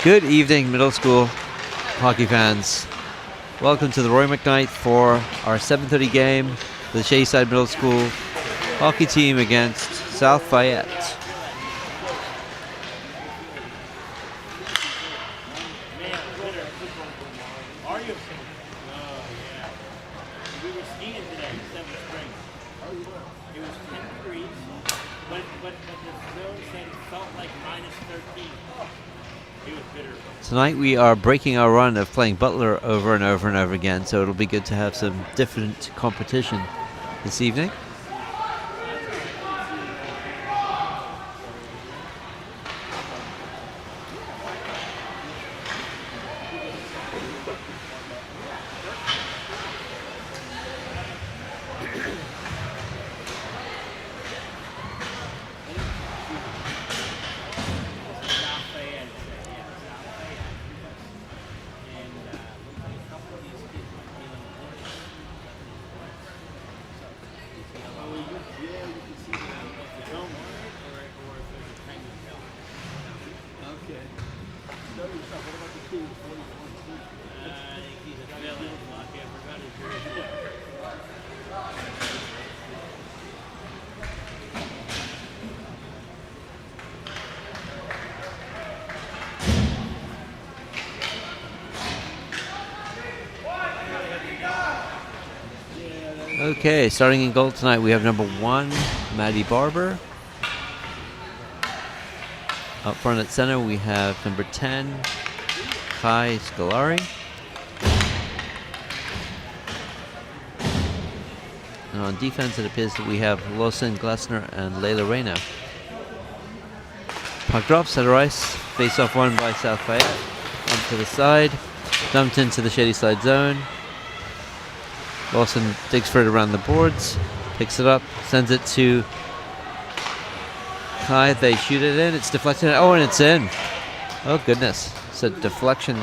Good evening, middle school hockey fans. Welcome to the Roy McKnight for our 7:30 game for the Shadyside Middle School hockey team against South Fayette. Tonight we are breaking our run of playing Butler over and over and over again, so it'll be good to have some different competition this evening. Okay, starting in goal tonight, we have number 1, Maddie Barber. Up front at center, we have number 10, Kai Scolari. And on defense, it appears that we have Lawson Glessner and Layla Reyna. Puck drops, center ice, face-off won by South Fayette. Up to the side, dumped into the Shadyside zone. Lawson digs for it around the boards, picks it up, sends it to Kai. They shoot it in, it's deflected. Oh, and it's in. Oh, goodness. It's a deflection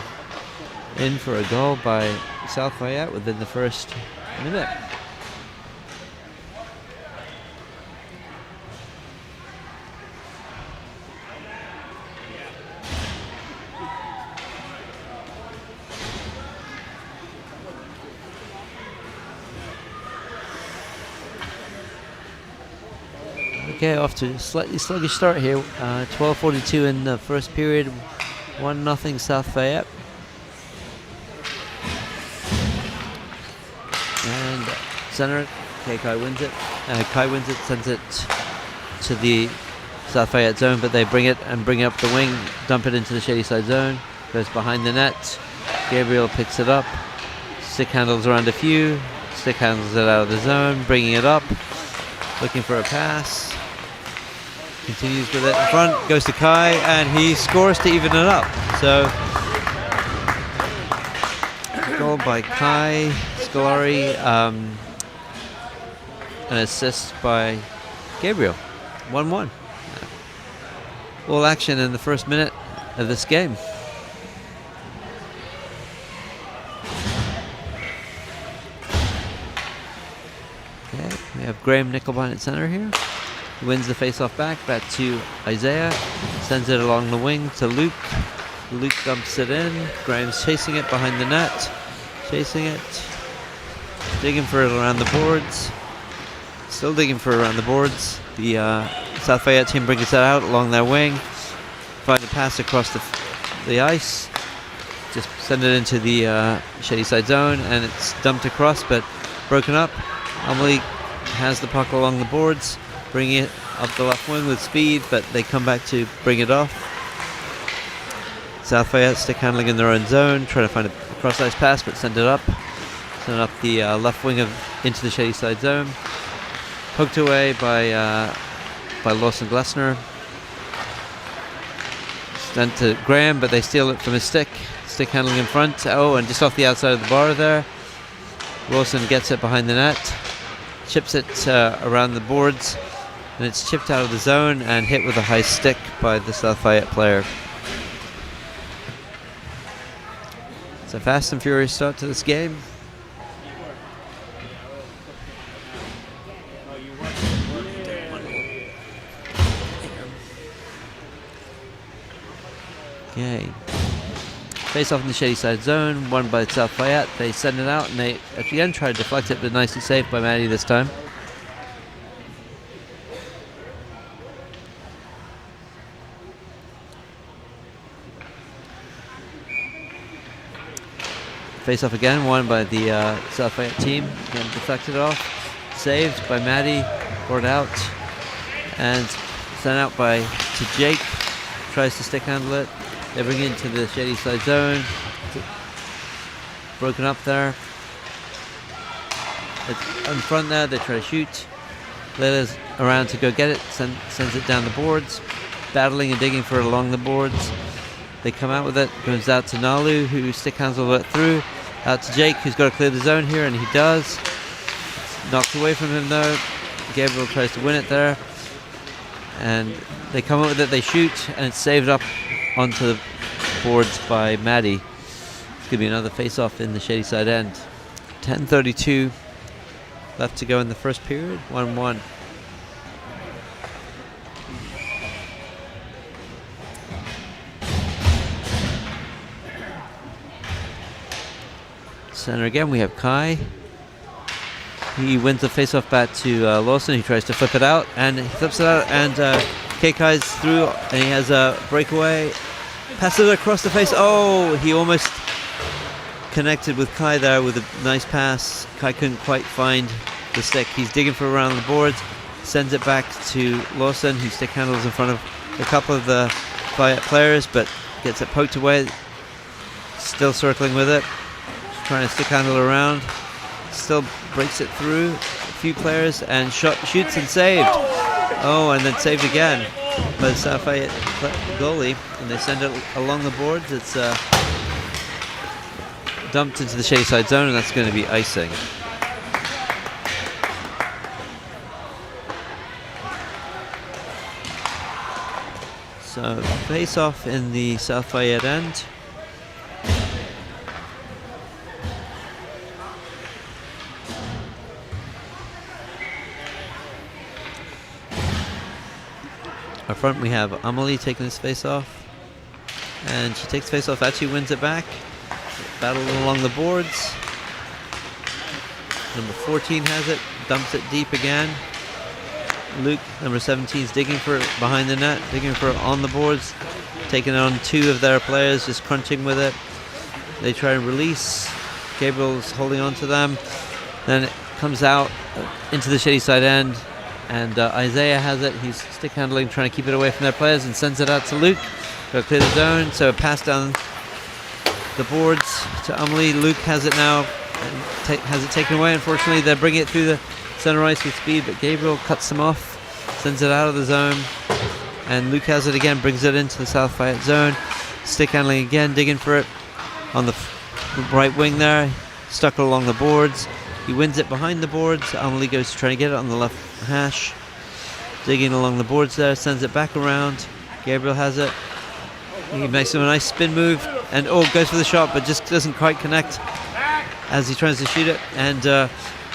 in for a goal by South Fayette within the first minute. Okay, off to a slightly sluggish start here. 12:42 in the first period, 1-0 South Fayette. And center, okay, Kai wins it. Sends it to the South Fayette zone, but they bring it up the wing, dump it into the Shadyside zone. Goes behind the net. Gabriel picks it up. Stick handles around a few. Stick handles it out of the zone, bringing it up. Looking for a pass. Continues with it in front, goes to Kai, and he scores to even it up. So, goal by Kai Scolari, an assist by Gabriel. 1-1. All action in the first minute of this game. Okay, we have Graham Nickelbine at center here. Wins the face-off back to Isaiah, sends it along the wing to Luke. Luke dumps it in. Graham's chasing it behind the net, chasing it, digging for it around the boards. Still digging for it around the boards. The South Fayette team brings it out along their wing. Find a pass across the ice. Just send it into the Shadyside zone, and it's dumped across, but broken up. Amelie has the puck along the boards, bringing it up the left wing with speed, but they come back to bring it off. South Fayette stick handling in their own zone, trying to find a cross-ice pass, but send it up. Send it up the left wing into the Shadyside zone. Poked away by Lawson Glessner. Sent to Graham, but they steal it from his stick. Stick handling in front. Oh, and just off the outside of the bar there. Wilson gets it behind the net. Chips it around the boards. And it's chipped out of the zone and hit with a high stick by the South Fayette player. It's a fast and furious start to this game. Okay. Face off in the shady side zone, won by South Fayette. They send it out, and they at the end try to deflect it, but nicely saved by Maddie this time. Face off again, won by the South Fayette team. Again, deflected off, saved by Maddie, brought out, and sent out to Jake. Tries to stick handle it. They bring it into the shady side zone. Broken up there. It's in front there, they try to shoot. Layla's around to go get it, sends it down the boards. Battling and digging for it along the boards. They come out with it, goes out to Nalu, who stick handles it through. Out to Jake, who's got to clear the zone here, and he does. It's knocked away from him though. Gabriel tries to win it there. And they come up with it, they shoot, and it's saved up onto the boards by Maddie. It's going to be another face-off in the shady side end. 10:32 left to go in the first period, 1-1. Center again, we have Kai. He wins the face-off back to Lawson. He tries to flip it out, and he flips it out, and Kai's through, and he has a breakaway. Passes it across the face. Oh, he almost connected with Kai there with a nice pass. Kai couldn't quite find the stick. He's digging for around the boards, sends it back to Lawson, who stick handles in front of a couple of the Fayette players, but gets it poked away. Still circling with it. Trying to stick handle around, still breaks it through a few players and shoots and saved. Oh, and then saved again by the South Fayette goalie, and they send it along the boards. It's dumped into the shady side zone, and that's going to be icing. So face off in the South Fayette end. Up front we have Amelie taking this face off, and she takes face off, actually wins it back. Battle along the boards. Number 14 has it, dumps it deep again. Luke, number 17, is digging for it behind the net, digging for it on the boards, taking on two of their players, just crunching with it. They try and release. Gabriel's holding on to them. Then it comes out into the shady side end. And Isaiah has it. He's stick handling, trying to keep it away from their players, and sends it out to Luke. Go clear the zone. So a pass down the boards to Amelie. Luke has it now, and has it taken away. Unfortunately, they bring it through the center ice with speed, but Gabriel cuts them off, sends it out of the zone, and Luke has it again, brings it into the South Fayette zone. Stick handling again, digging for it on the right wing there. Stuck it along the boards. He wins it behind the boards. Amelie goes to try to get it on the left hash. Digging along the boards there, sends it back around. Gabriel has it. He makes him a nice spin move, and goes for the shot, but just doesn't quite connect as he tries to shoot it. And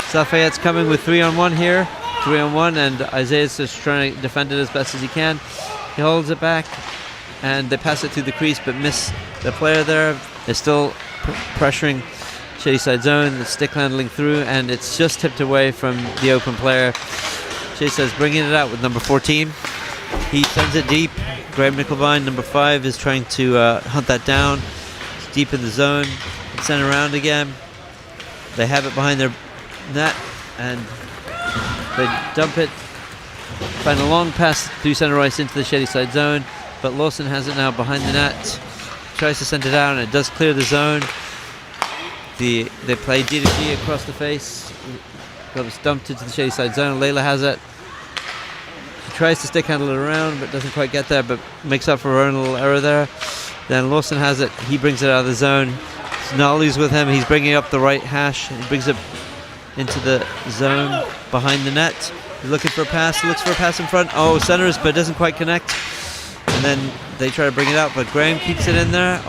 South Fayette's coming with 3-on-1 here. 3-on-1, and Isaiah's just trying to defend it as best as he can. He holds it back, and they pass it through the crease, but miss the player there. They're still pressuring shady side zone, the stick handling through, and it's just tipped away from the open player. Chase says bringing it out with number 14. He sends it deep. Graham Nickelbine, number 5, is trying to hunt that down. It's deep in the zone. It's sent around again. They have it behind their net, and they dump it. Find a long pass through center ice into the shady side zone, but Lawson has it now behind the net. Tries to send it out, and it does clear the zone. They play D2G across the face. It was dumped into the shady side zone. Layla has it. She tries to stick handle it around, but doesn't quite get there, but makes up for her own little error there. Then Lawson has it. He brings it out of the zone. Nolly's with him. He's bringing up the right hash. He brings it into the zone behind the net. He's looking for a pass. Looks for a pass in front. Oh, centers, but doesn't quite connect. And then they try to bring it out, but Graham keeps it in there.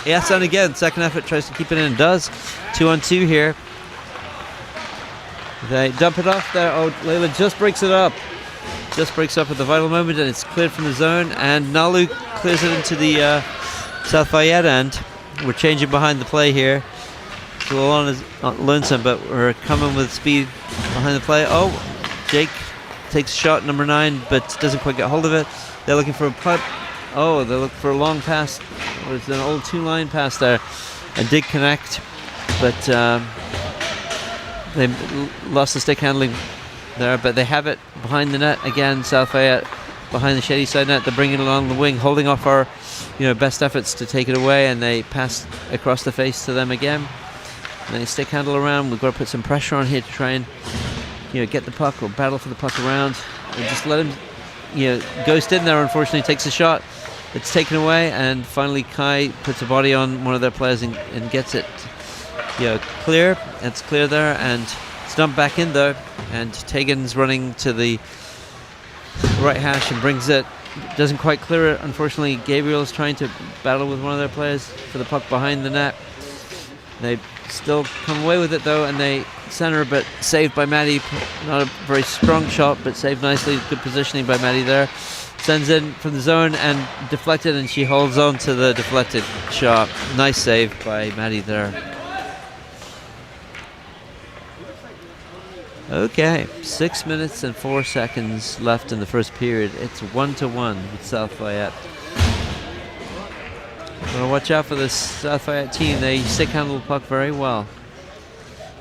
Yes, and again, second effort tries to keep it in, does. 2-on-2 here. They dump it off there. Oh, Layla just breaks it up. Just breaks up at the vital moment, and it's cleared from the zone. And Nalu clears it into the South Fayette end. We're changing behind the play here. It's a little lonesome, but we're coming with speed behind the play. Oh, Jake takes shot number 9, but doesn't quite get hold of it. They're looking for a putt. Oh, they look for a long pass. There's an old 2-line pass there, and did connect, but they lost the stick handling there. But they have it behind the net again. South Fayette behind the shady side net. They're bringing it along the wing, holding off our best efforts to take it away, and they pass across the face to them again. And they stick handle around. We've got to put some pressure on here to try and get the puck or battle for the puck around. And just let him ghost in there. Unfortunately, takes a shot. It's taken away, and finally Kai puts a body on one of their players and gets it clear. It's clear there, and it's dumped back in though. And Tegan's running to the right hash and brings it. Doesn't quite clear it. Unfortunately, Gabriel's trying to battle with one of their players for the puck behind the net. They still come away with it though, and they center, but saved by Maddie. Not a very strong shot, but saved nicely. Good positioning by Maddie there. Sends in from the zone and deflected, and she holds on to the deflected shot. Nice save by Maddie there. Okay, 6 minutes and 4 seconds left in the first period. It's 1-1 with South Fayette. Gotta watch out for this South Fayette team. They stick handle the puck very well.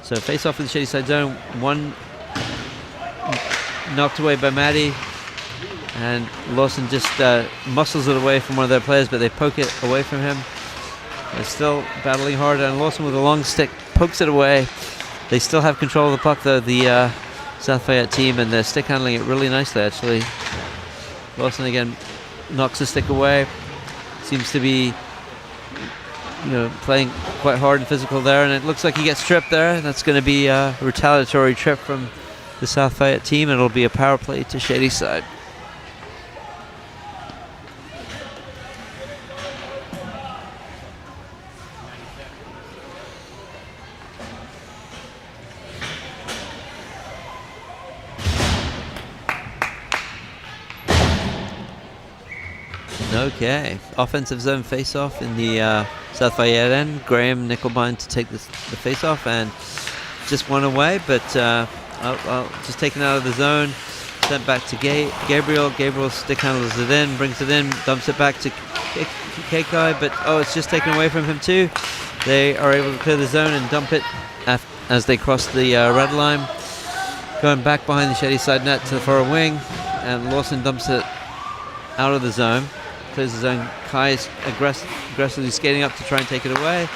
So face off in the shady side zone. One knocked away by Maddie, and Lawson just muscles it away from one of their players, but they poke it away from him. They're still battling hard, and Lawson with a long stick pokes it away. They still have control of the puck though, the South Fayette team, and they're stick handling it really nicely actually. Lawson again knocks the stick away. Seems to be playing quite hard and physical there, and it looks like he gets tripped there. That's going to be a retaliatory trip from the South Fayette team, and it'll be a power play to shady side. Okay, offensive zone face-off in the South Fayette end. Graham Nickelbine to take the face-off, and just one away, but just taken out of the zone, sent back to Gabriel. Gabriel stick handles it in, brings it in, dumps it back to Kekai, but it's just taken away from him too. They are able to clear the zone and dump it as they cross the red line. Going back behind the shady side net to the far wing, and Lawson dumps it out of the zone. Clears the zone. Kai is aggressively skating up to try and take it away.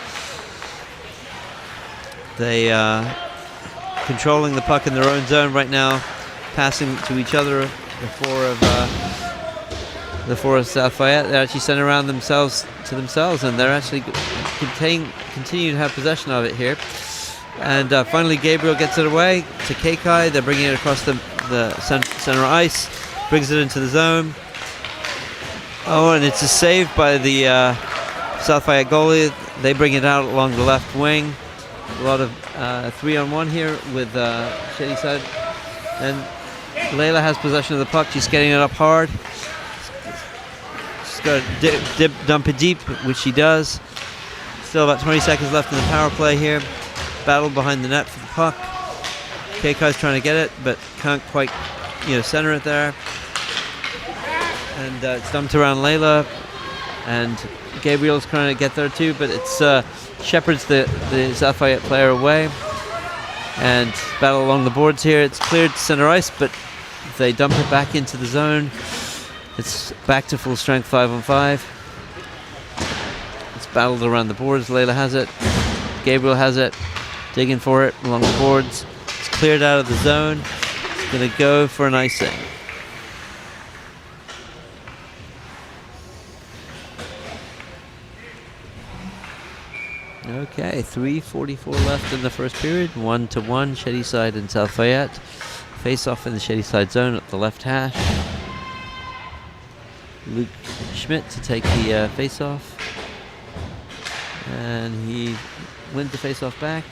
They controlling the puck in their own zone right now, passing to each other. The four of South Fayette, they actually send around themselves, and they're actually continue to have possession of it here. And finally Gabriel gets it away to Kekai. They're bringing it across the center ice, brings it into the zone. Oh, and it's a save by the South Fayette goalie. They bring it out along the left wing. A lot of 3-on-1 here with shady side. And Layla has possession of the puck. She's getting it up hard. She's got to dump it deep, which she does. Still about 20 seconds left in the power play here. Battle behind the net for the puck. Keikai's trying to get it, but can't quite center it there. And it's dumped around Layla, and Gabriel's trying to get there too, but it's shepherds the South Fayette player away, and battle along the boards here. It's cleared to center ice, but they dump it back into the zone. It's back to full strength 5-on-5. It's battled around the boards. Layla has it, Gabriel has it, digging for it along the boards. It's cleared out of the zone. It's going to go for an icing. Okay, 3:44 left in the first period. 1-1, shady side and South Fayette. Face off in the shady side zone at the left hash. Luke Schmidt to take the face off, and he wins the face off back.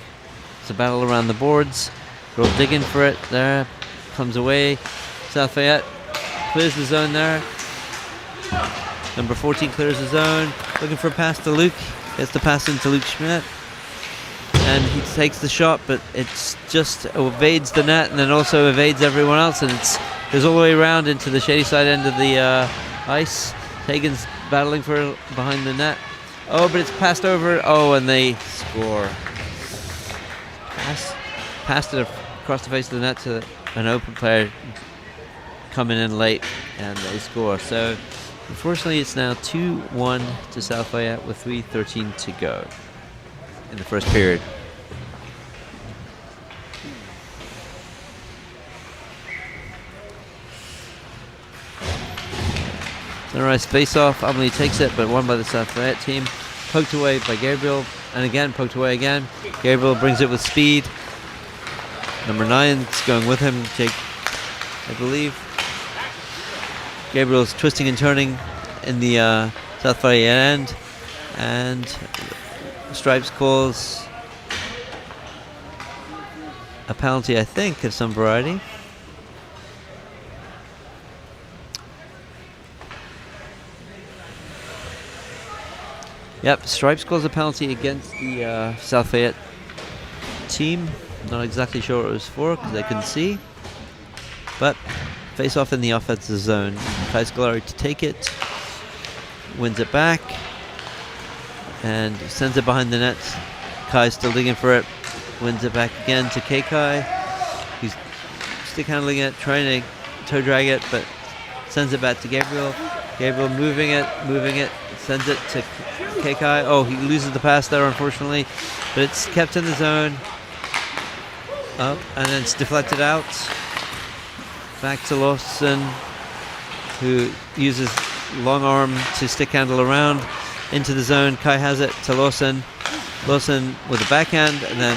It's a battle around the boards. Girl digging for it there, comes away. South Fayette clears the zone there. Number 14 clears the zone. looking for a pass to Luke. Gets the pass into Luke Schmidt. And he takes the shot, but it's just evades the net and then also evades everyone else. And it goes all the way around into the shady side end of the ice. Hagen's battling for it behind the net. Oh, but it's passed over. Oh, and they score. Passed it across the face of the net to an open player coming in late, and they score. So, unfortunately, it's now 2-1 to South Fayette with 3:13 to go in the first period. Sunrise face-off. Amelie takes it, but won by the South Fayette team. Poked away by Gabriel, and again poked away again. Gabriel brings it with speed. Number 9 is going with him, Jake, I believe. Gabriel's twisting and turning in the South Fayette end, and Stripes calls a penalty, I think, of some variety. Yep, Stripes calls a penalty against the South Fayette team. Not exactly sure what it was for because I couldn't see. But face off in the offensive zone. Kai Scolari to take it. Wins it back. And sends it behind the net. Kai's still digging for it. Wins it back again to Kai. He's stick handling it, trying to toe drag it, but sends it back to Gabriel. Gabriel moving it, sends it to Kai. Oh, he loses the pass there, unfortunately, but it's kept in the zone. Up, and then it's deflected out. Back to Lawson, who uses long arm to stick handle around into the zone. Kai has it to Lawson. Lawson with a backhand, and then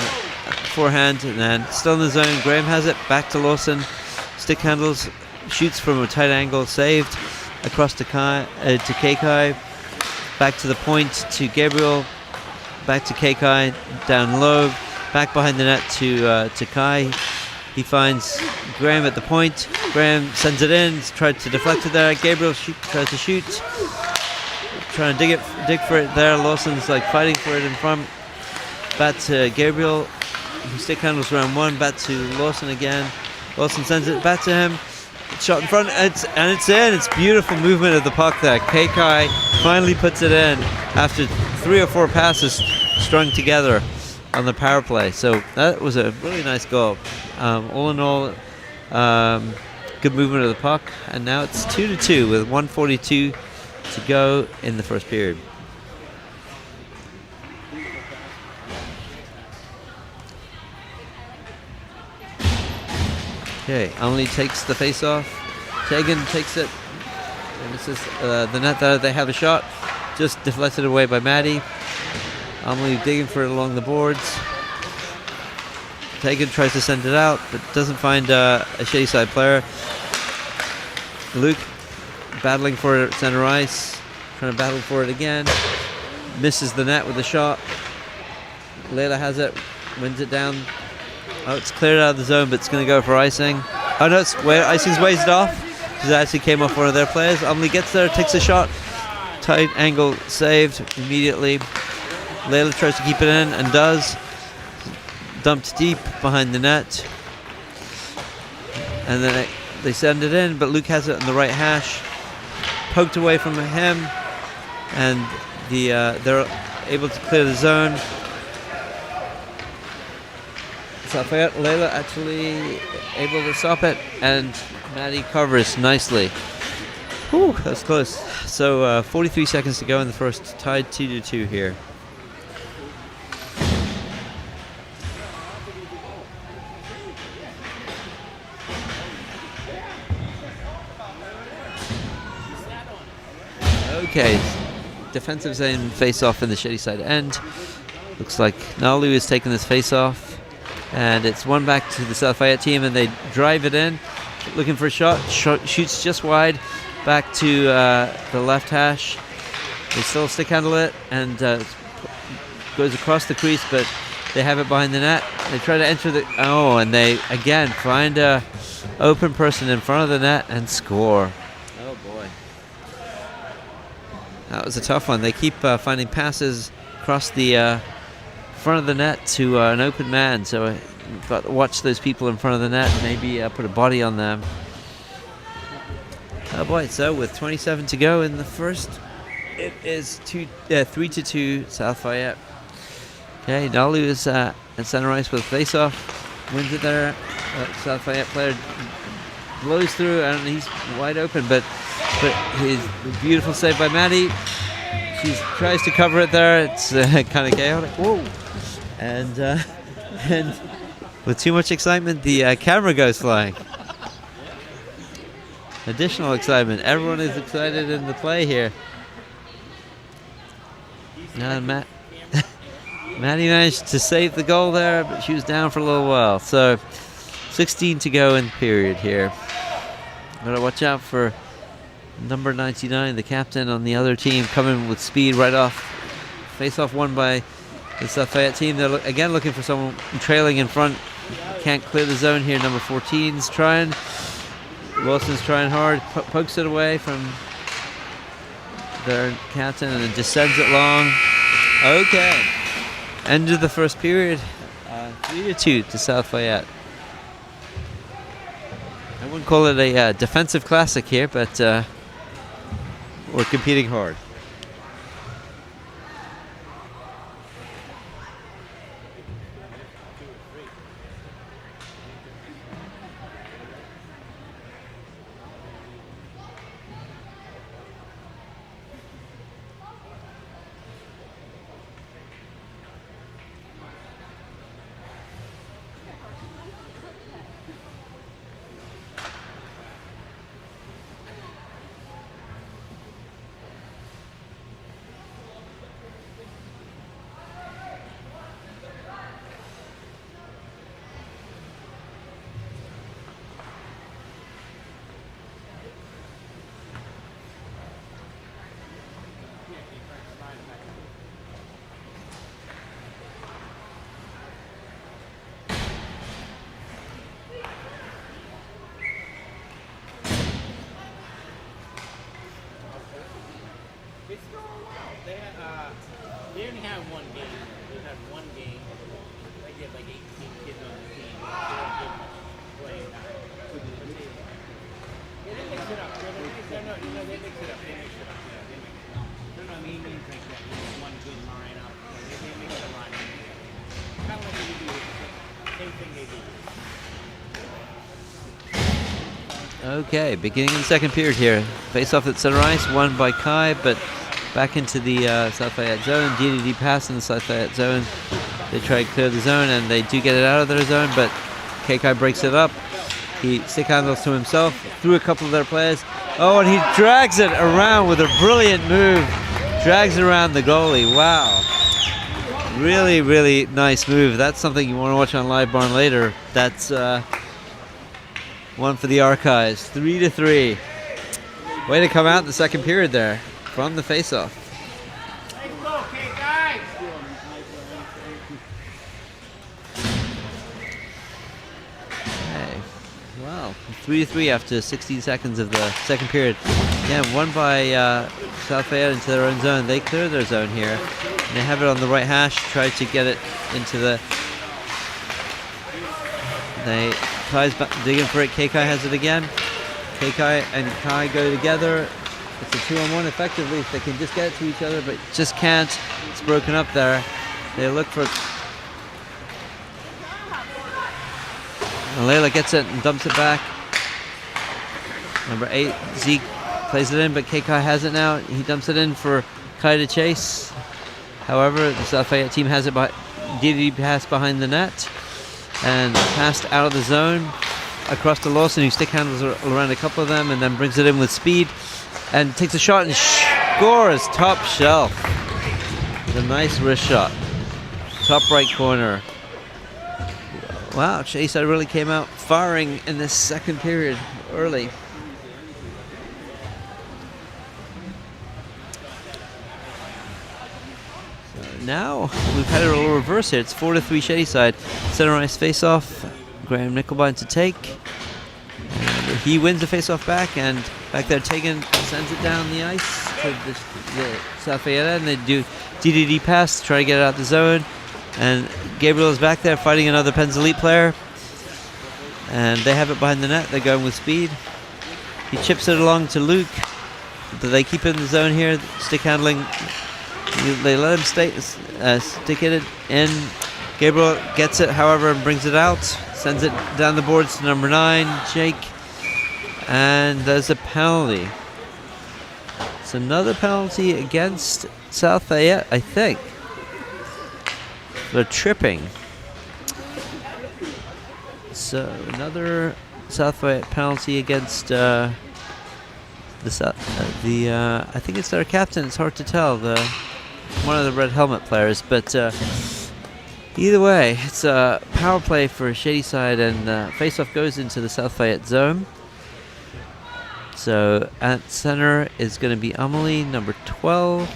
forehand, and then still in the zone. Graham has it, back to Lawson. Stick handles, shoots from a tight angle, saved. Across to Kai, back to the point to Gabriel, back to Kai, down low, back behind the net to Kai. He finds Graham at the point. Graham sends it in, tried to deflect it there. Gabriel tries to shoot, trying to dig for it there. Lawson's like fighting for it in front. Back to Gabriel, who stick handles round 1. Back to Lawson again. Lawson sends it back to him. Shot in front, and it's in. It's beautiful movement of the puck there. Kai finally puts it in after 3 or 4 passes strung together on the power play. So that was a really nice goal. All in all, good movement of the puck, and now it's 2-2 with 1:42 to go in the first period. Okay, Amelie takes the face-off. Tegan takes it. And this is the net that they have a shot. Just deflected away by Maddie. Amelie digging for it along the boards. Tegan tries to send it out, but doesn't find a shady side player. Luke battling for it at center ice. Trying to battle for it again. Misses the net with a shot. Layla has it. Wins it down. Oh, it's cleared out of the zone, but it's going to go for icing. Oh no, icing's waved off. Because it actually came off one of their players. Amelie gets there, takes a shot. Tight angle saved immediately. Layla tries to keep it in and does. Dumped deep behind the net. And then they send it in, but Luke has it on the right hash. Poked away from him. And they're able to clear the zone. Layla actually able to stop it, and Maddie covers nicely. Whew, that's close. So 43 seconds to go in the first, tied 2-2 here. Okay, defensive zone face-off in the shady side end. Looks like Nalu is taking this face-off. And it's one back to the South Fayette team, and they drive it in, looking for a shot. Shoots just wide, back to the left hash. They still stick handle it, and goes across the crease, but they have it behind the net. They try to enter and they again find a open person in front of the net and score. Oh boy, that was a tough one. They keep finding passes across the front of the net to an open man, so you've got to watch those people in front of the net and maybe put a body on them. Oh boy, so with 27 to go in the first, it is 3-2 South Fayette. Okay, Nalu is at center ice with face-off. Wins it there. South Fayette player blows through and he's wide open, but his beautiful save by Maddie. She tries to cover it there. It's kind of chaotic. Whoa! And with too much excitement, the camera goes flying. Additional excitement. Everyone is excited in the play here. And Maddie managed to save the goal there, but she was down for a little while. So 16 to go in the period here. Gotta watch out for number 99, the captain on the other team, coming with speed right off. Face-off won by the South Fayette team. They're again looking for someone trailing in front. Can't clear the zone here. Number 14's trying. Wilson's trying hard. Pokes it away from their captain and then just sends it long. Okay. End of the first period. 3-2 to South Fayette. I wouldn't call it a defensive classic here, but we're competing hard. They only have one game. They had one game. They get like 18 kids on the team. They don't get much playing time. Yeah, they mix it up. No, they mix it up. They mix it up. Yeah, they mix it up. No, I mean, like that. One good line up. They mix the line up. Kind of like they do. Same thing they do. Okay, beginning of the second period here. Face off at center ice, won by Kai, but back into the South Fayette zone. DDD pass in the South Fayette zone. They try to clear the zone, and they do get it out of their zone, but KK breaks it up. He stick handles to himself, through a couple of their players. Oh, and he drags it around with a brilliant move. Drags it around the goalie. Wow. Really, really nice move. That's something you want to watch on Live Barn later. That's one for the archives. 3-3. Way to come out in the second period there from the face-off. Okay. Wow. 3-3 after 16 seconds of the second period. Yeah, won by South Fayette into their own zone. They clear their zone here. And they have it on the right hash. Try to get it into the... They... Kai's digging for it. KK has it again. KK and Kai go together. It's a 2-on-1 effectively if they can just get it to each other, but just can't. It's broken up there. They look for... And Layla gets it and dumps it back. Number 8, Zeke plays it in, but KK has it now. He dumps it in for Kai to chase. However, the South Fayette team has it by DDD pass behind the net. And passed out of the zone across to Lawson, who stick handles around a couple of them and then brings it in with speed and takes a shot and scores top shelf. With a nice wrist shot. Top right corner. Wow, Chase really came out firing in this second period early. Now we've had a little reverse here. It's 4-3 Shadyside. Center ice face-off. Graham Nickelbine to take. And he wins the face-off back, and back there Tegan sends it down the ice to the South Fayette end. They do DDD pass to try to get it out the zone. And Gabriel is back there fighting another Penn's Elite player. And they have it behind the net. They're going with speed. He chips it along to Luke. But they keep it in the zone here. Stick handling. They let him stick it in. Gabriel gets it, however, and brings it out. Sends it down the boards to number 9, Jake. And there's a penalty. It's another penalty against South Fayette, I think. They're tripping. So another South Fayette penalty against I think it's their captain. It's hard to tell. One of the red helmet players, but either way, it's a power play for Shadyside, and face-off goes into the South Fayette zone. So at center is going to be Amelie, number 12.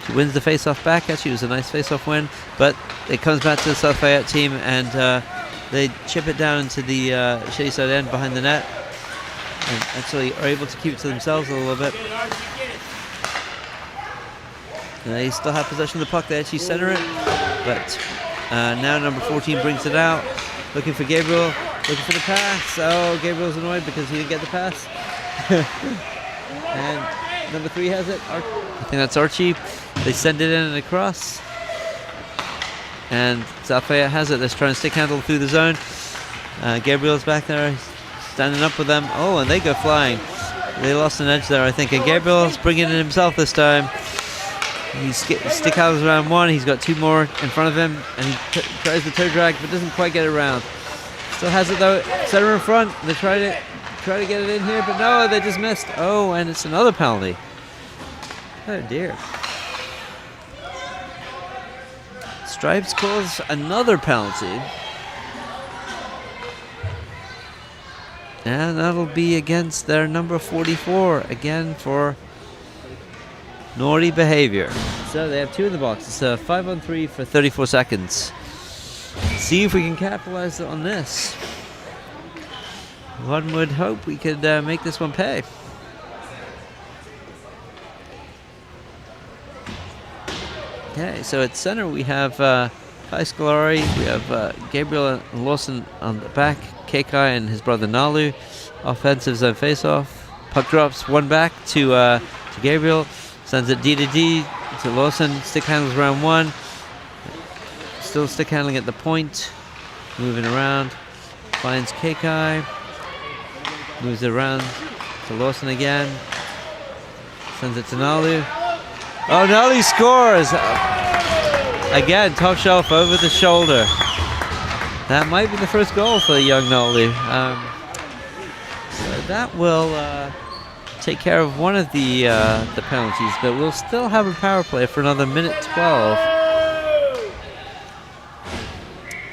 She wins the face-off back. Actually, it was a nice face-off win, but it comes back to the South Fayette team, and they chip it down into the Shadyside end behind the net, and actually are able to keep it to themselves a little bit. And they still have possession of the puck. They actually center it, but now number 14 brings it out, looking for Gabriel, looking for the pass. Oh, Gabriel's annoyed because he didn't get the pass. And number 3 has it. I think that's Archie. They send it in and across. And South Fayette has it. They're trying to stick handle through the zone. Gabriel's back there, standing up with them. Oh, and they go flying. They lost an edge there, I think. And Gabriel's bringing it himself this time. He stick handles around 1. He's got 2 more in front of him, and he tries the toe drag, but doesn't quite get it around. Still has it though. Center in front. They try to get it in here, but no, they just missed. Oh, and it's another penalty. Oh dear. Stripes calls another penalty. And that'll be against their number 44, again for naughty behavior. So they have 2 in the box. It's a 5-on-3 for 34 seconds. See if we can capitalize on this. One would hope we could make this one pay. Okay, so at center we have Kai Scolari, we have Gabriel and Lawson on the back, Kekai and his brother Nalu. Offensive zone face-off. Puck drops 1 back to Gabriel, sends it D to D to Lawson. Stick handles around 1. Still stick handling at the point. Moving around. Finds Kekai. Moves it around to Lawson again. Sends it to Nalu. Oh, Nalu scores! Again, top shelf over the shoulder. That might be the first goal for the young Nalu. So that will take care of one of the penalties, but we'll still have a power play for another minute 12.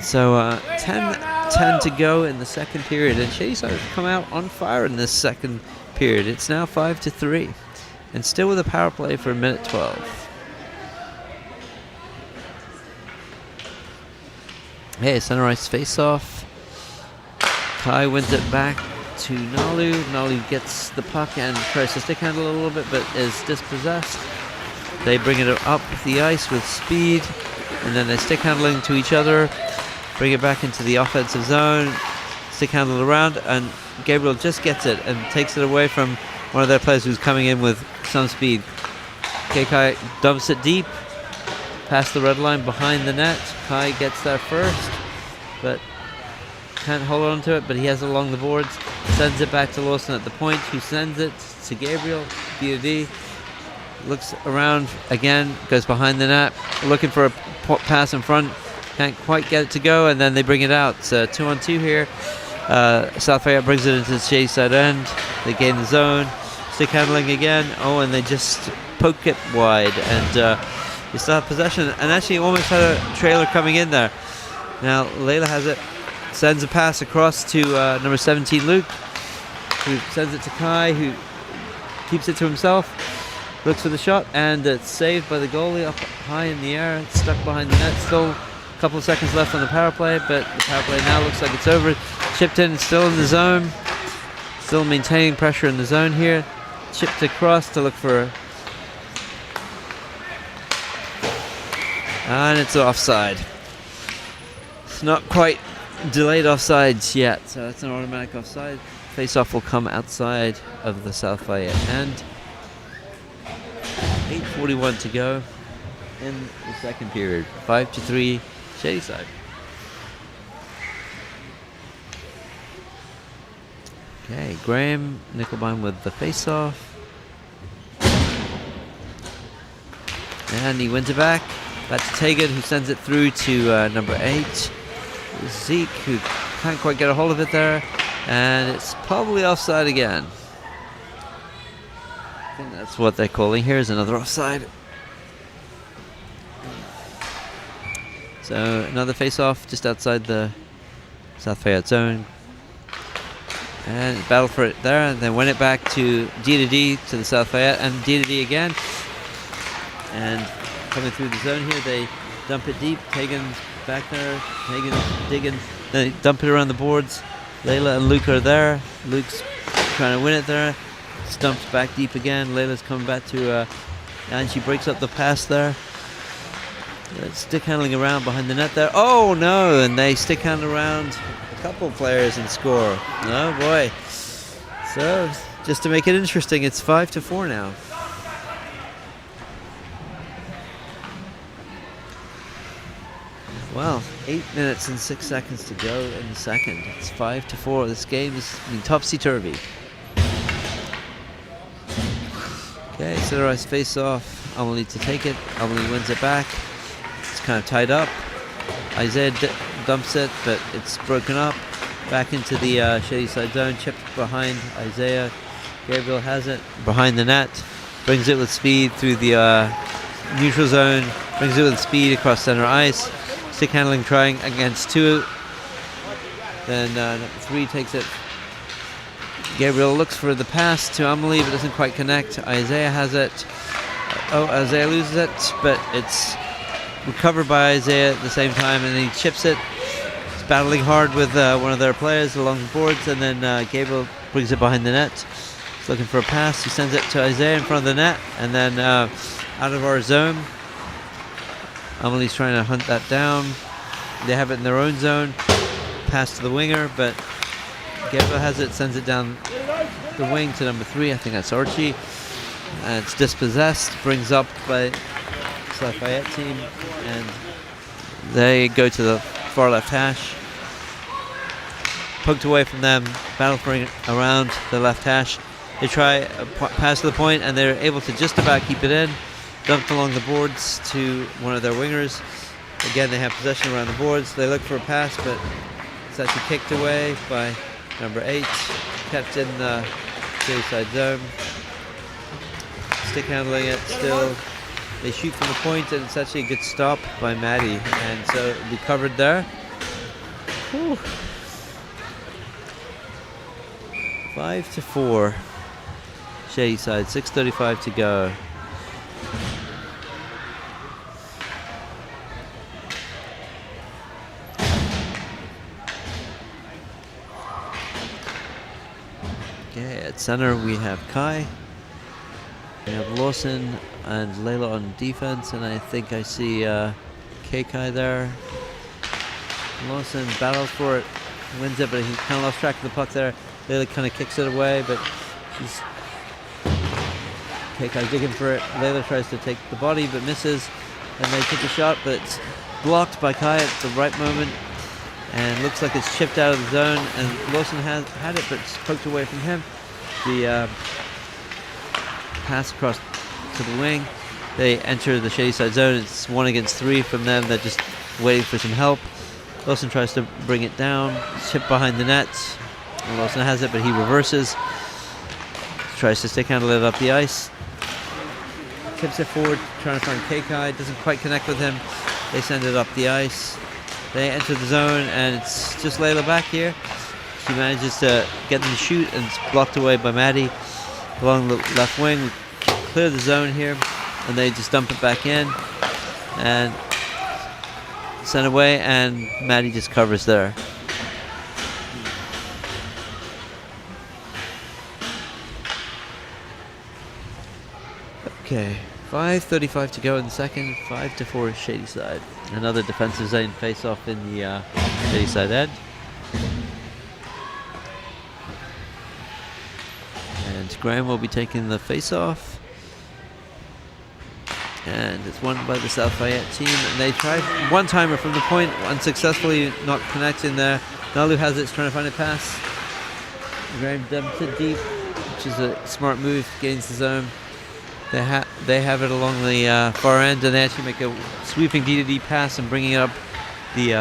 So 10 to go in the second period, and Shadyside has come out on fire in this second period. It's now 5-3, and still with a power play for a minute 12. Hey, center ice face-off. Kai wins it back to Nalu. Nalu gets the puck and tries to stick handle a little bit, but is dispossessed. They bring it up the ice with speed, and then they're stick handling to each other. Bring it back into the offensive zone. Stick handle around, and Gabriel just gets it and takes it away from one of their players who's coming in with some speed. Kai dumps it deep, past the red line behind the net. Kai gets there first, but can't hold on to it, but he has it along the boards. Sends it back to Lawson at the point, who sends it to Gabriel, D-to-D. Looks around again, goes behind the net, looking for a pass in front. Can't quite get it to go, and then they bring it out. 2-on-2 here. South Fayette brings it into the Shadyside end. They gain the zone. Stick handling again. Oh, and they just poke it wide, and you still have possession. And actually almost had a trailer coming in there. Now Layla has it. Sends a pass across to number 17, Luke, who sends it to Kai, who keeps it to himself. Looks for the shot, and it's saved by the goalie up high in the air. It's stuck behind the net. Still a couple of seconds left on the power play, but the power play now looks like it's over. Chipped in, still in the zone. Still maintaining pressure in the zone here. Chipped across to look for... And it's offside. It's not quite delayed offsides yet, so that's an automatic offside. Face-off will come outside of the South Fayette end. 8:41 to go in the second period. 5-3, Shadyside. Okay, Graham Nickelbine with the face-off. And he wins it back. Back to Tegan, who sends it through to number 8. Zeke, who can't quite get a hold of it there. And it's probably offside again. I think that's what they're calling here, is another offside. So another face-off just outside the South Fayette zone. And battle for it there, and then win it back to D to the South Fayette, and D again. And coming through the zone here, they dump it deep. Tegan's back there. Tegan's digging. They dump it around the boards. Layla and Luke are there. Luke's trying to win it there. Stumps back deep again. Layla's coming back to, and she breaks up the pass there. Stick handling around behind the net there. Oh no! And they stick handle around a couple players and score. Oh boy! So just to make it interesting, it's 5-4 now. Well, 8 minutes and 6 seconds to go in the second. It's 5-4. This game is topsy-turvy. Okay, center ice face-off. Amelie to take it. Amelie wins it back. It's kind of tied up. Isaiah dumps it, but it's broken up. Back into the Shadyside zone. Chipped behind Isaiah. Gabriel has it behind the net. Brings it with speed through the neutral zone. Brings it with speed across center ice. Stick handling trying against 2. Then number 3 takes it. Gabriel looks for the pass to Amelie, but doesn't quite connect. Isaiah has it. Oh, Isaiah loses it, but it's recovered by Isaiah at the same time, and then he chips it. He's battling hard with one of their players along the boards, and then Gabriel brings it behind the net. He's looking for a pass. He sends it to Isaiah in front of the net, and then out of our zone. Amelie's trying to hunt that down. They have it in their own zone. Pass to the winger, but Gabriel has it, sends it down the wing to number 3. I think that's Archie. And it's dispossessed, brings up by South Fayette team, and they go to the far left hash. Poked away from them, battle for around the left hash. They try a pass to the point, and they're able to just about keep it in. Dumped along the boards to one of their wingers. Again, they have possession around the boards. They look for a pass, but it's actually kicked away by number 8. Kept in the Shadyside zone. Stick handling it still. They shoot from the point, and it's actually a good stop by Maddie. And so it'll be covered there. Whew. 5-4. Shadyside, 6:35 to go. Okay, at center we have Kai. We have Lawson and Layla on defense, and I think I see Kai there. Lawson battles for it, wins it, but he kind of lost track of the puck there. Layla kind of kicks it away, but she's Kai digging for it. Layla tries to take the body, but misses, and they take a shot, but it's blocked by Kai at the right moment, and looks like it's chipped out of the zone, and Lawson has had it, but it's poked away from him. The pass across to the wing. They enter the Shadyside zone. It's 1 against 3 from them. They're just waiting for some help. Lawson tries to bring it down. Chip behind the net. And Lawson has it, but he reverses. Tries to stick handle it up the ice. Tips it forward, trying to find Kai. Doesn't quite connect with him. They send it up the ice. They enter the zone, and it's just Layla back here. She manages to get them to shoot, and it's blocked away by Maddie along the left wing. We clear the zone here, and they just dump it back in and send away, and Maddie just covers there. Okay, 5:35 to go in the second. 5-4 Shady Side. Another defensive zone face-off in the Shady Side end. And Graham will be taking the face-off. And it's won by the South Fayette team. And they tried one-timer from the point, unsuccessfully not connecting there. Nalu has it, he's trying to find a pass. Graham dumps it deep, which is a smart move, gains the zone. They have it along the far end, and they actually make a sweeping D-to-D pass and bringing it up the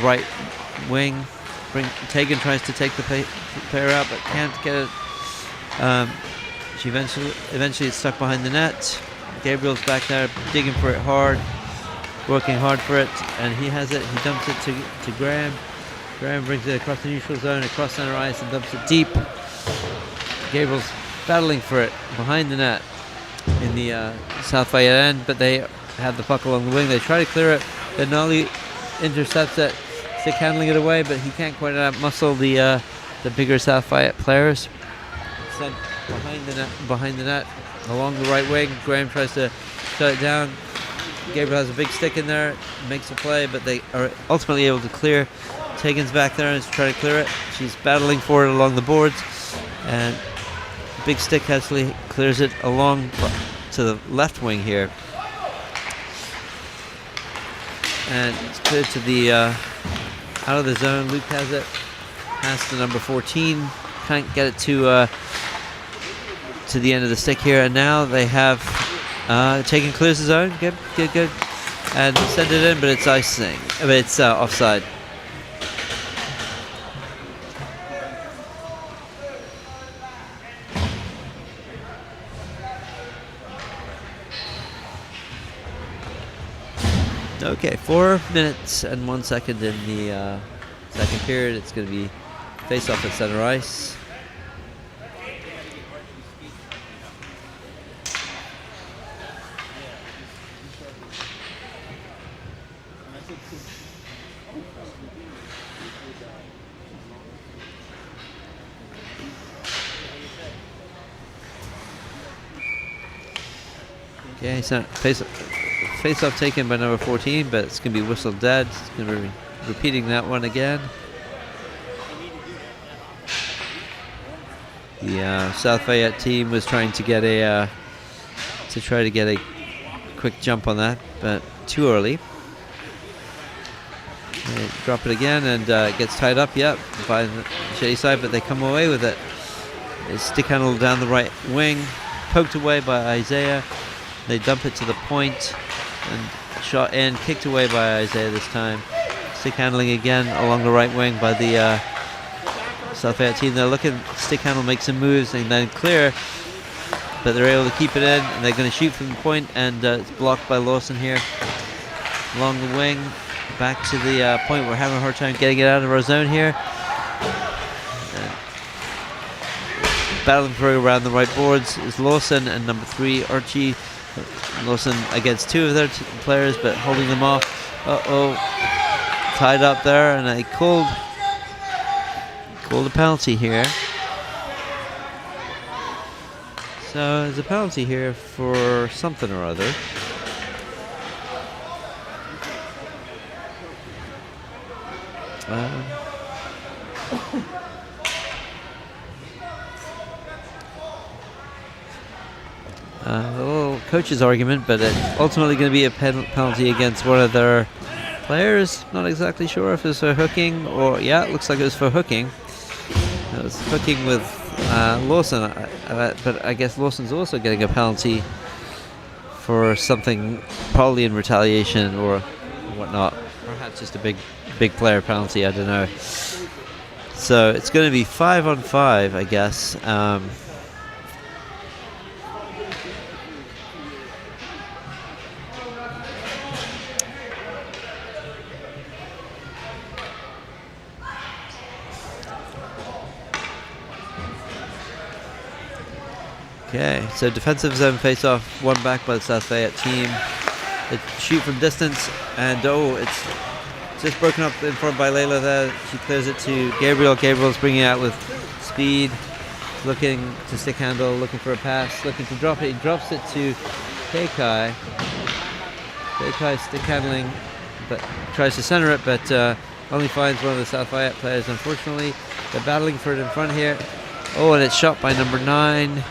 right wing. Tegan tries to take the player out, but can't get it. She eventually it's stuck behind the net. Gabriel's back there digging for it hard, working hard for it, and he has it. He dumps it to Graham. Graham brings it across the neutral zone, across center ice, and dumps it deep. Gabriel's battling for it behind the net in the South Fayette end, but they have the puck along the wing. They try to clear it. Then Nolly intercepts it, stick handling it away, but he can't quite outmuscle the bigger South Fayette players. Sent behind the net, along the right wing. Graham tries to shut it down. Gabriel has a big stick in there, makes a play, but they are ultimately able to clear. Tegan's back there and is trying to clear it. She's battling for it along the boards, and big stick actually clears it along to the left wing here. And it's cleared to the out of the zone. Luke has it, pass to number 14. Can't get it to the end of the stick here, and now they have Tegan clears the zone. Good, and send it in, but it's icing. It's offside. Okay, 4 minutes and 1 second in the second period. It's going to be face-off at center ice. Okay, so face-off taken by number 14, but it's going to be whistled dead. It's going to be repeating that one again. The South Fayette team was trying to get a quick jump on that, but too early. They drop it again, and it gets tied up. Yep, by the Shady Side, but they come away with it. They stick handle down the right wing, poked away by Isaiah. They dump it to the point, and shot in, kicked away by Isaiah this time. Stick handling again along the right wing by the South Fayette team. They're looking, stick handle make some moves and then clear, but they're able to keep it in, and they're going to shoot from the point, and it's blocked by Lawson here. Along the wing, back to the point. We're having a hard time getting it out of our zone here. Battling for around the right boards is Lawson and number 3, Archie. Lawson against 2 of their players, but holding them off. Tied up there, and they called a penalty here. So there's a penalty here for something or other. A little coach's argument, but it's ultimately going to be a penalty against one of their players. Not exactly sure if it's for hooking or... Yeah, it looks like it was for hooking. It was hooking with Lawson, but I guess Lawson's also getting a penalty for something, probably in retaliation or whatnot. Perhaps just a big player penalty, I don't know. So it's going to be 5-on-5, I guess. Okay, so defensive zone face-off, one back by the South Fayette team. They shoot from distance, and it's just broken up in front by Layla there. She clears it to Gabriel. Gabriel's bringing it out with speed. looking to stick handle, looking for a pass, looking to drop it. He drops it to Keikai. Keikai stick handling, but tries to center it, but only finds one of the South Fayette players. Unfortunately, they're battling for it in front here. Oh, and it's shot by number 9.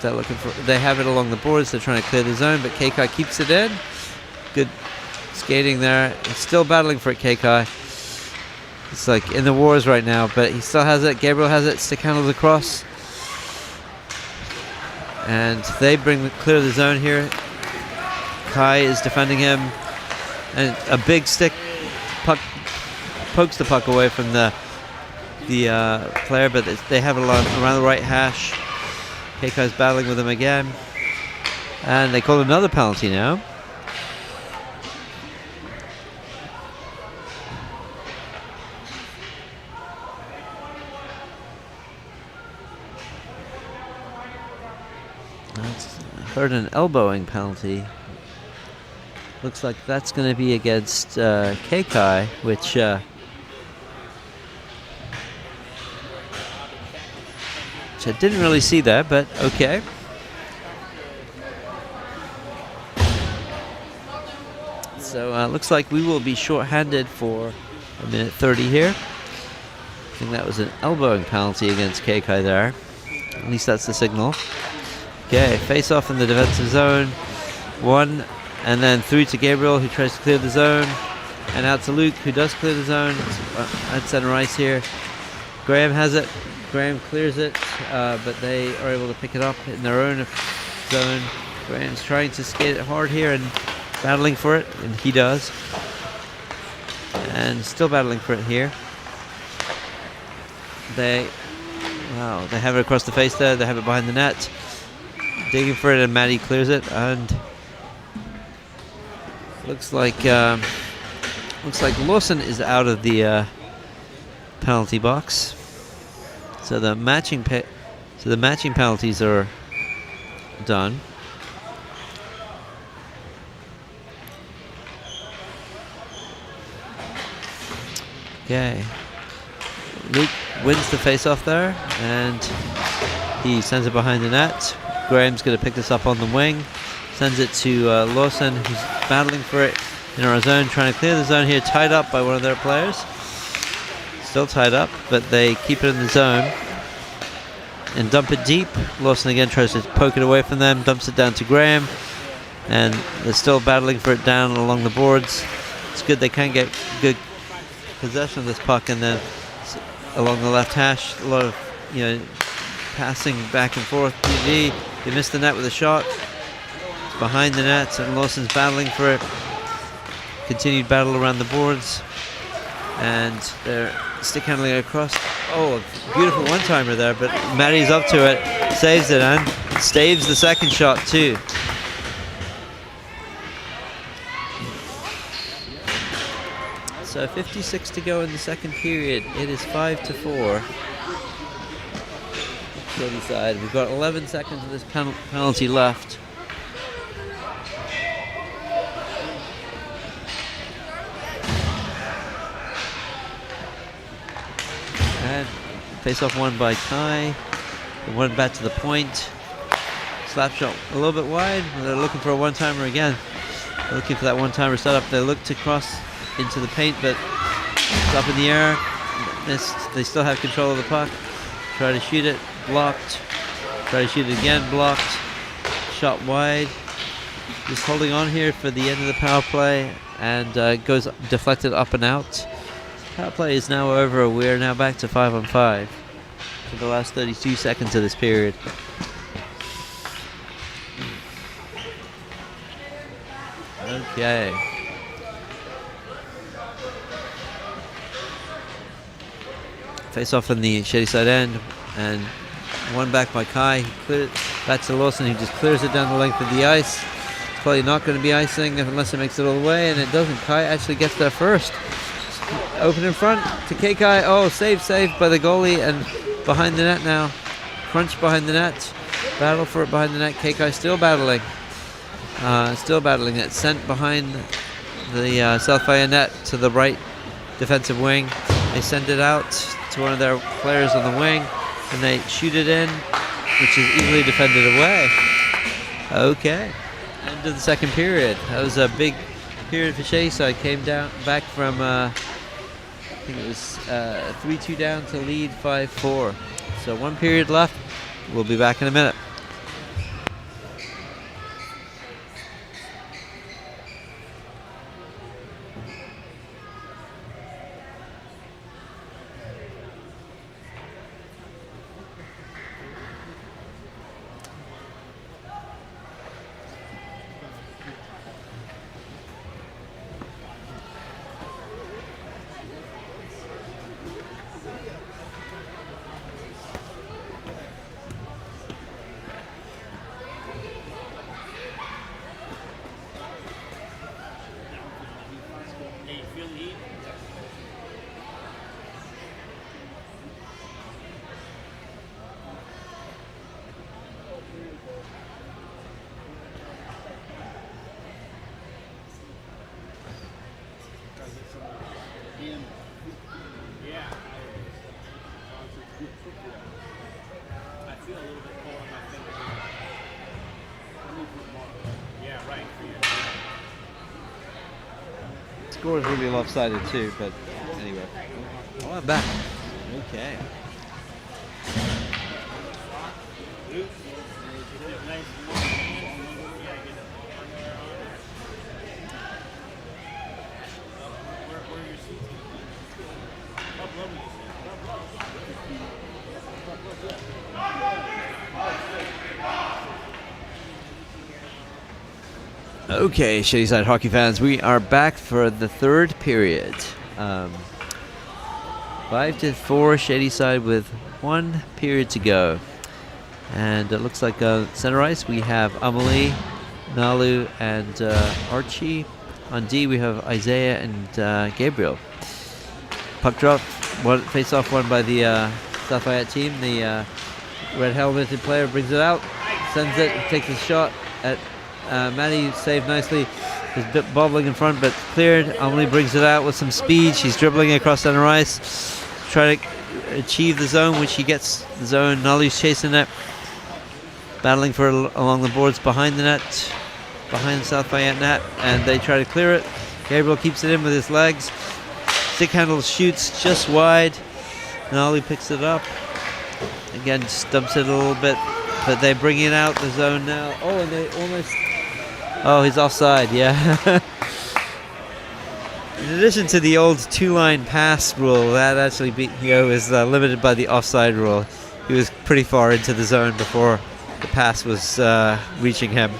They're looking for. They have it along the boards. They're trying to clear the zone, but Keikai keeps it in. Good skating there. He's still battling for it, Keikai. It's like in the wars right now, but he still has it. Gabriel has it. Stick handles across, and they clear the zone here. Kai is defending him, and a big stick puck pokes the puck away from the player, but they have it around the right hash. Keikai's battling with him again, and they call another penalty now. I heard an elbowing penalty. Looks like that's going to be against Keikai, which I didn't really see that, but okay. So looks like we will be short-handed for a minute 30 here. I think that was an elbowing penalty against Keikai there. At least that's the signal. Okay, face off in the defensive zone. 1, and then through to Gabriel, who tries to clear the zone, and out to Luke, who does clear the zone. At center ice here. Graham has it. Graham clears it, but they are able to pick it up in their own zone. Graham's trying to skate it hard here and battling for it, and he does. And still battling for it here. They have it across the face there. They have it behind the net. Digging for it, and Matty clears it, and looks like Lawson is out of the penalty box. So the matching penalties are done. Okay. Luke wins the face-off there, and he sends it behind the net. Graham's going to pick this up on the wing, sends it to Lawson, who's battling for it in our zone, trying to clear the zone here, tied up by one of their players. Still tied up, but they keep it in the zone and dump it deep. Lawson again tries to poke it away from them, dumps it down to Graham, and they're still battling for it down along the boards. It's good they can get good possession of this puck, and then along the left hash, a lot of passing back and forth. PG, they missed the net with a shot. It's behind the net, and Lawson's battling for it. Continued battle around the boards, and they're stick handling it across. Oh, a beautiful one-timer there, but Matty's up to it, saves it, and staves the second shot too. So 56 to go in the second period. It is 5-4. Shady side. We've got 11 seconds of this penalty left. And face-off won by Kai. One back to the point. Slap shot a little bit wide. They're looking for a one-timer again. They're looking for that one-timer setup. They look to cross into the paint, but it's up in the air. They still have control of the puck. Try to shoot it, blocked. Try to shoot it again, blocked. Shot wide. Just holding on here for the end of the power play, and goes deflected up and out. Power play is now over. We're now back to 5-on-5 for the last 32 seconds of this period. Okay. Face off on the shady side end, and one back by Kai. He cleared it back to Lawson, who just clears it down the length of the ice. It's probably not going to be icing unless it makes it all the way, and it doesn't. Kai actually gets there first. Open in front to Keikai. Oh, saved by the goalie, and behind the net now. Crunch behind the net. Battle for it behind the net. Keikai still battling. It's sent behind the South Fayette net to the right defensive wing. They send it out to one of their players on the wing. and they shoot it in, which is easily defended away. Okay, end of the second period. That was a big period for Shadyside. Came down back from I think it was 3-2 down to lead 5-4. So 1 period left. We'll be back in a minute. Score is really lopsided too, but anyway. Oh, I'm back. Okay. Okay, Shadyside hockey fans, we are back for the third period. 5-4 Shadyside with 1 period to go. And it looks like center ice we have Amelie, Nalu, and Archie. On D we have Isaiah and Gabriel. Puck drop, face off won by the South Fayette team. The red helmeted player brings it out, sends it, takes a shot at Maddie saved nicely. Is a bit bobbling in front, but cleared. Amelie brings it out with some speed. She's dribbling across center ice, trying to achieve the zone, which she gets the zone. Nalu's chasing it, battling for along the boards behind the net, behind the South Fayette net, and they try to clear it. Gabriel keeps it in with his legs. Stick handle shoots just wide. Nalu picks it up. Again, just dumps it a little bit, but they bring it out the zone now. Oh, and they almost... Oh, he's offside, yeah. In addition to the old 2-line pass rule, that actually was limited by the offside rule. He was pretty far into the zone before the pass was reaching him.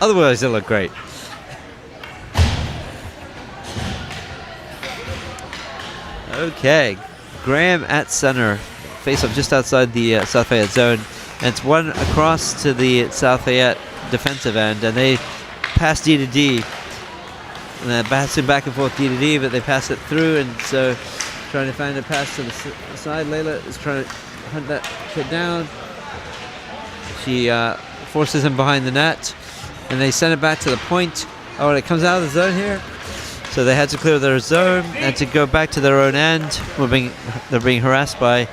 Otherwise, it looked great. Okay, Graham at center. Face-off just outside the South Fayette zone. And it's one across to the South Fayette defensive end, and they pass D to D. And they're passing back and forth D to D, but they pass it through, and so trying to find a pass to the side. Layla is trying to hunt that kid down. She forces him behind the net, and they send it back to the point. Oh, and it comes out of the zone here. So they had to clear their zone and to go back to their own end. They're being harassed by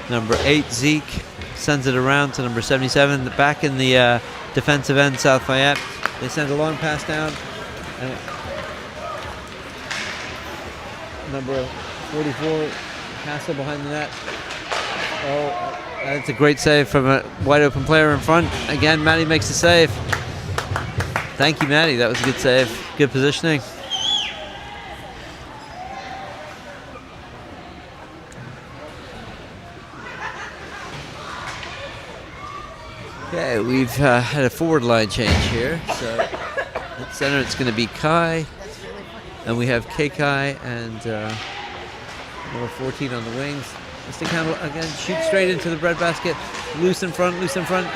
number 8, Zeke. Sends it around to number 77, back in the defensive end, South Fayette. They send a long pass down. And number 44, Hassel behind the net. Oh, that's a great save from a wide open player in front. Again, Maddie makes the save. Thank you, Maddie. That was a good save. Good positioning. Okay, we've had a forward line change here. So at center it's going to be Kai, and we have K-Kai and number 14 on the wings. Mr. Campbell again shoots straight into the breadbasket. Loose in front,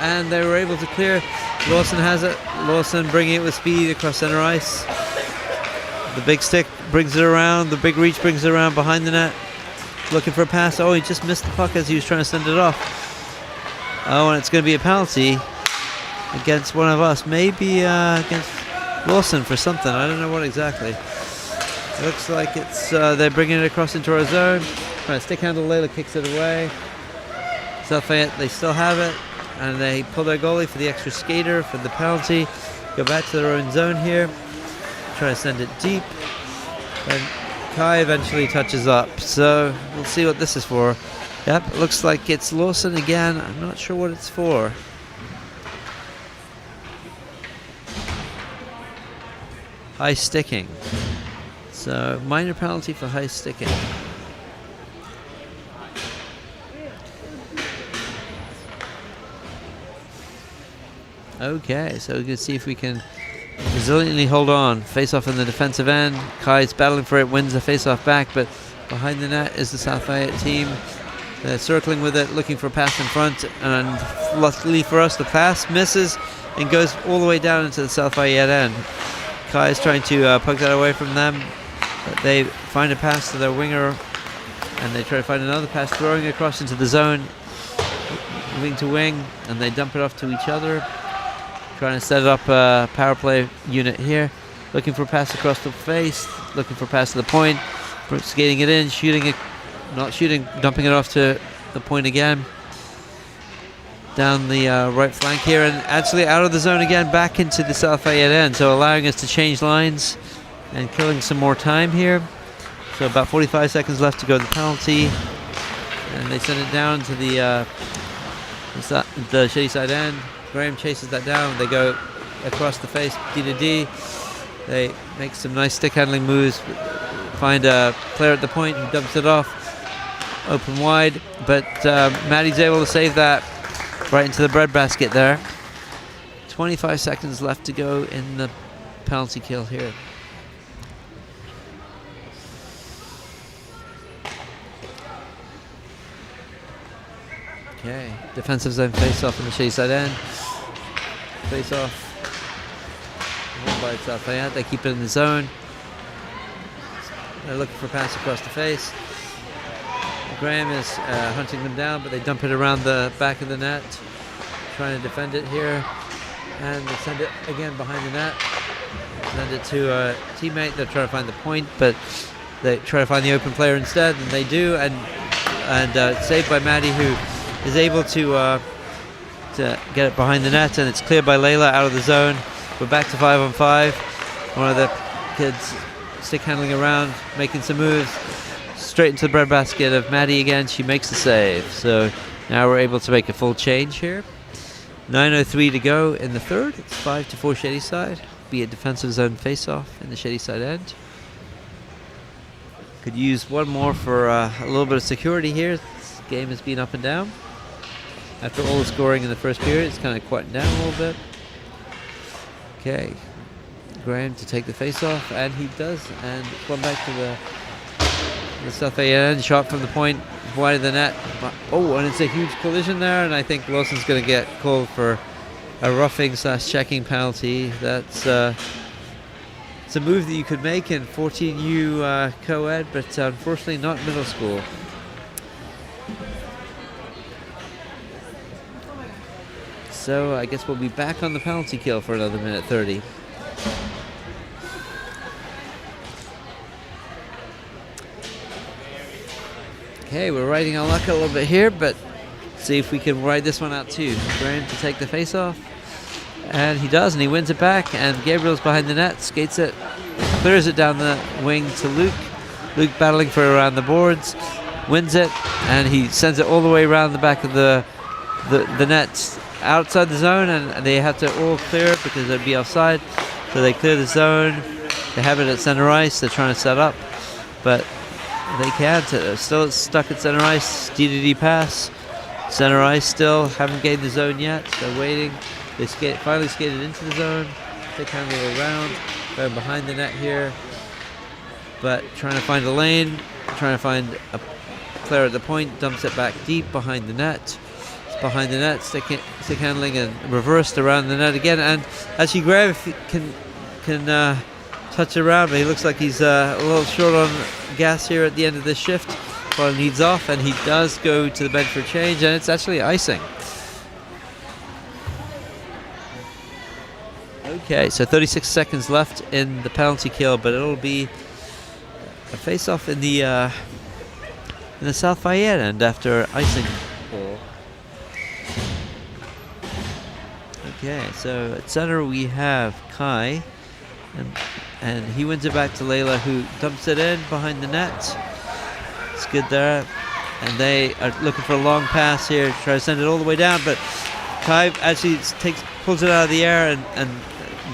and they were able to clear. Lawson has it. Lawson bringing it with speed across center ice. The big stick brings it around. The big reach brings it around behind the net. Looking for a pass. Oh, he just missed the puck as he was trying to send it off. Oh, and it's going to be a penalty against one of us. Maybe against Lawson for something. I don't know what exactly. It looks like it's they're bringing it across into our zone. trying to stick handle. Layla kicks it away. South Fayette, they still have it, and they pull their goalie for the extra skater for the penalty. Go back to their own zone here. Try to send it deep. And Kai eventually touches up. So we'll see what this is for. Yep, it looks like it's Lawson again. I'm not sure what it's for. High sticking. So minor penalty for high sticking. Okay, so we can see if we can resiliently hold on. Face off in the defensive end. Kai's battling for it, wins the face off back, but behind the net is the South Fayette team. They're circling with it, looking for a pass in front, and luckily for us, the pass misses and goes all the way down into the South Fayette end. Kai is trying to poke that away from them, but they find a pass to their winger, and they try to find another pass, throwing it across into the zone, wing to wing, and they dump it off to each other. Trying to set up a power play unit here. Looking for a pass across the face. Looking for a pass to the point. Skating it in, shooting it, not shooting, dumping it off to the point again. Down the right flank here, and actually out of the zone again, back into the South Fayette end. So allowing us to change lines and killing some more time here. So about 45 seconds left to go to the penalty. And they send it down to the shady side end. Graham chases that down. They go across the face, D to D. They make some nice stick handling moves. Find a player at the point who dumps it off, open wide. But Maddie's able to save that right into the breadbasket there. 25 seconds left to go in the penalty kill here. Okay, defensive zone face-off on the shady side end. Face-off. One by South Fayette. They keep it in the zone. They're looking for a pass across the face. Graham is hunting them down, but they dump it around the back of the net. Trying to defend it here. And they send it again behind the net. Send it to a teammate. They're trying to find the point, but they try to find the open player instead, and they do. And saved by Maddie, who is able to get it behind the net, and it's cleared by Layla out of the zone. We're back to 5-on-5. One of the kids stick handling around, making some moves. Straight into the breadbasket of Maddie again. She makes the save. So now we're able to make a full change here. 9:03 to go in the third. It's 5-4 shady side. Be a defensive zone face-off in the shady side end. Could use one more for a little bit of security here. This game has been up and down. After all the scoring in the first period, it's kind of quieting down a little bit. Okay, Graham to take the face-off, and he does. And one back to the South Fayette end. Shot from the point, wide of the net. Oh, and it's a huge collision there, and I think Lawson's going to get called for a roughing/checking penalty. That's it's a move that you could make in 14U co-ed, but unfortunately not middle school. So I guess we'll be back on the penalty kill for another minute 30. Okay, we're riding our luck a little bit here, but see if we can ride this one out too. Graham to take the face off, and he does, and he wins it back, and Gabriel's behind the net, skates it, clears it down the wing to Luke. Luke battling for it around the boards, wins it, and he sends it all the way around the back of the net outside the zone, and they have to all clear it because they'd be offside. So they clear the zone. They have it at center ice. They're trying to set up, but they can't. They're still stuck at center ice. D-to-D pass. Center ice still. Haven't gained the zone yet. They're waiting. They finally skated into the zone. They kind of go around. They're behind the net here, but trying to find a lane. Trying to find a player at the point. Dumps it back deep behind the net. Behind the net, stick handling, and reversed around the net again. And actually, Graham can touch around, but he looks like he's a little short on gas here at the end of this shift. While he needs off, and he does go to the bench for change, and it's actually icing. Okay, so 36 seconds left in the penalty kill, but it'll be a face-off in the in the South Fayette end after icing hole. Okay, so at center we have Kai, and he wins it back to Layla, who dumps it in behind the net. It's good there, and they are looking for a long pass here, try to send it all the way down, but Kai actually pulls it out of the air and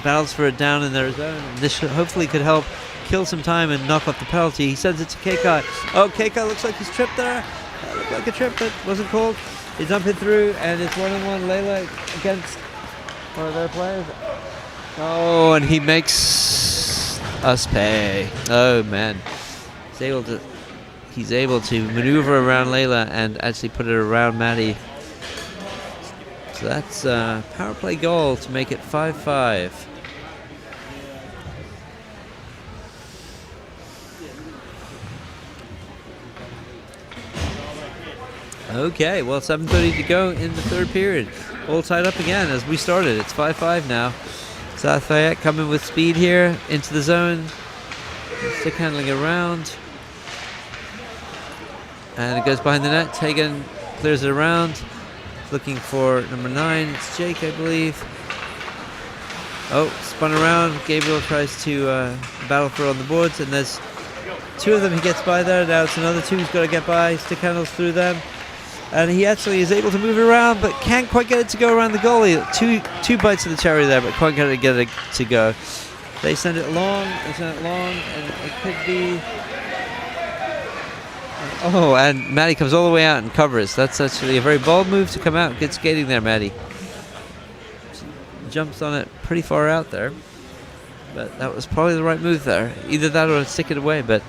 battles for it down in their zone. This hopefully could help kill some time and knock off the penalty. He sends it to Kekai. Oh, Kekai looks like he's tripped there. That looked like a trip, but wasn't called. They dump it through, and it's one-on-one Layla against one of their players. Oh, and he makes us pay. Oh man, he's able to maneuver around Layla and actually put it around Maddie. So that's a power play goal to make it 5-5. Okay, well, 7:30 to go in the third period. All tied up again as we started. It's 5-5 now. South Fayette coming with speed here into the zone. Stick handling around. And it goes behind the net. Tegan clears it around. Looking for number 9. It's Jake, I believe. Oh, spun around. Gabriel tries to battle for on the boards. And there's 2 of them he gets by there. Now it's another 2 he's got to get by. Stick handles through them. And he actually is able to move it around, but can't quite get it to go around the goalie. Two bites of the cherry there, but can't get it to go. They send it long, and it could be... Oh, and Maddie comes all the way out and covers. That's actually a very bold move to come out and get skating there, Maddie. Jumps on it pretty far out there, but that was probably the right move there. Either that or stick it away, but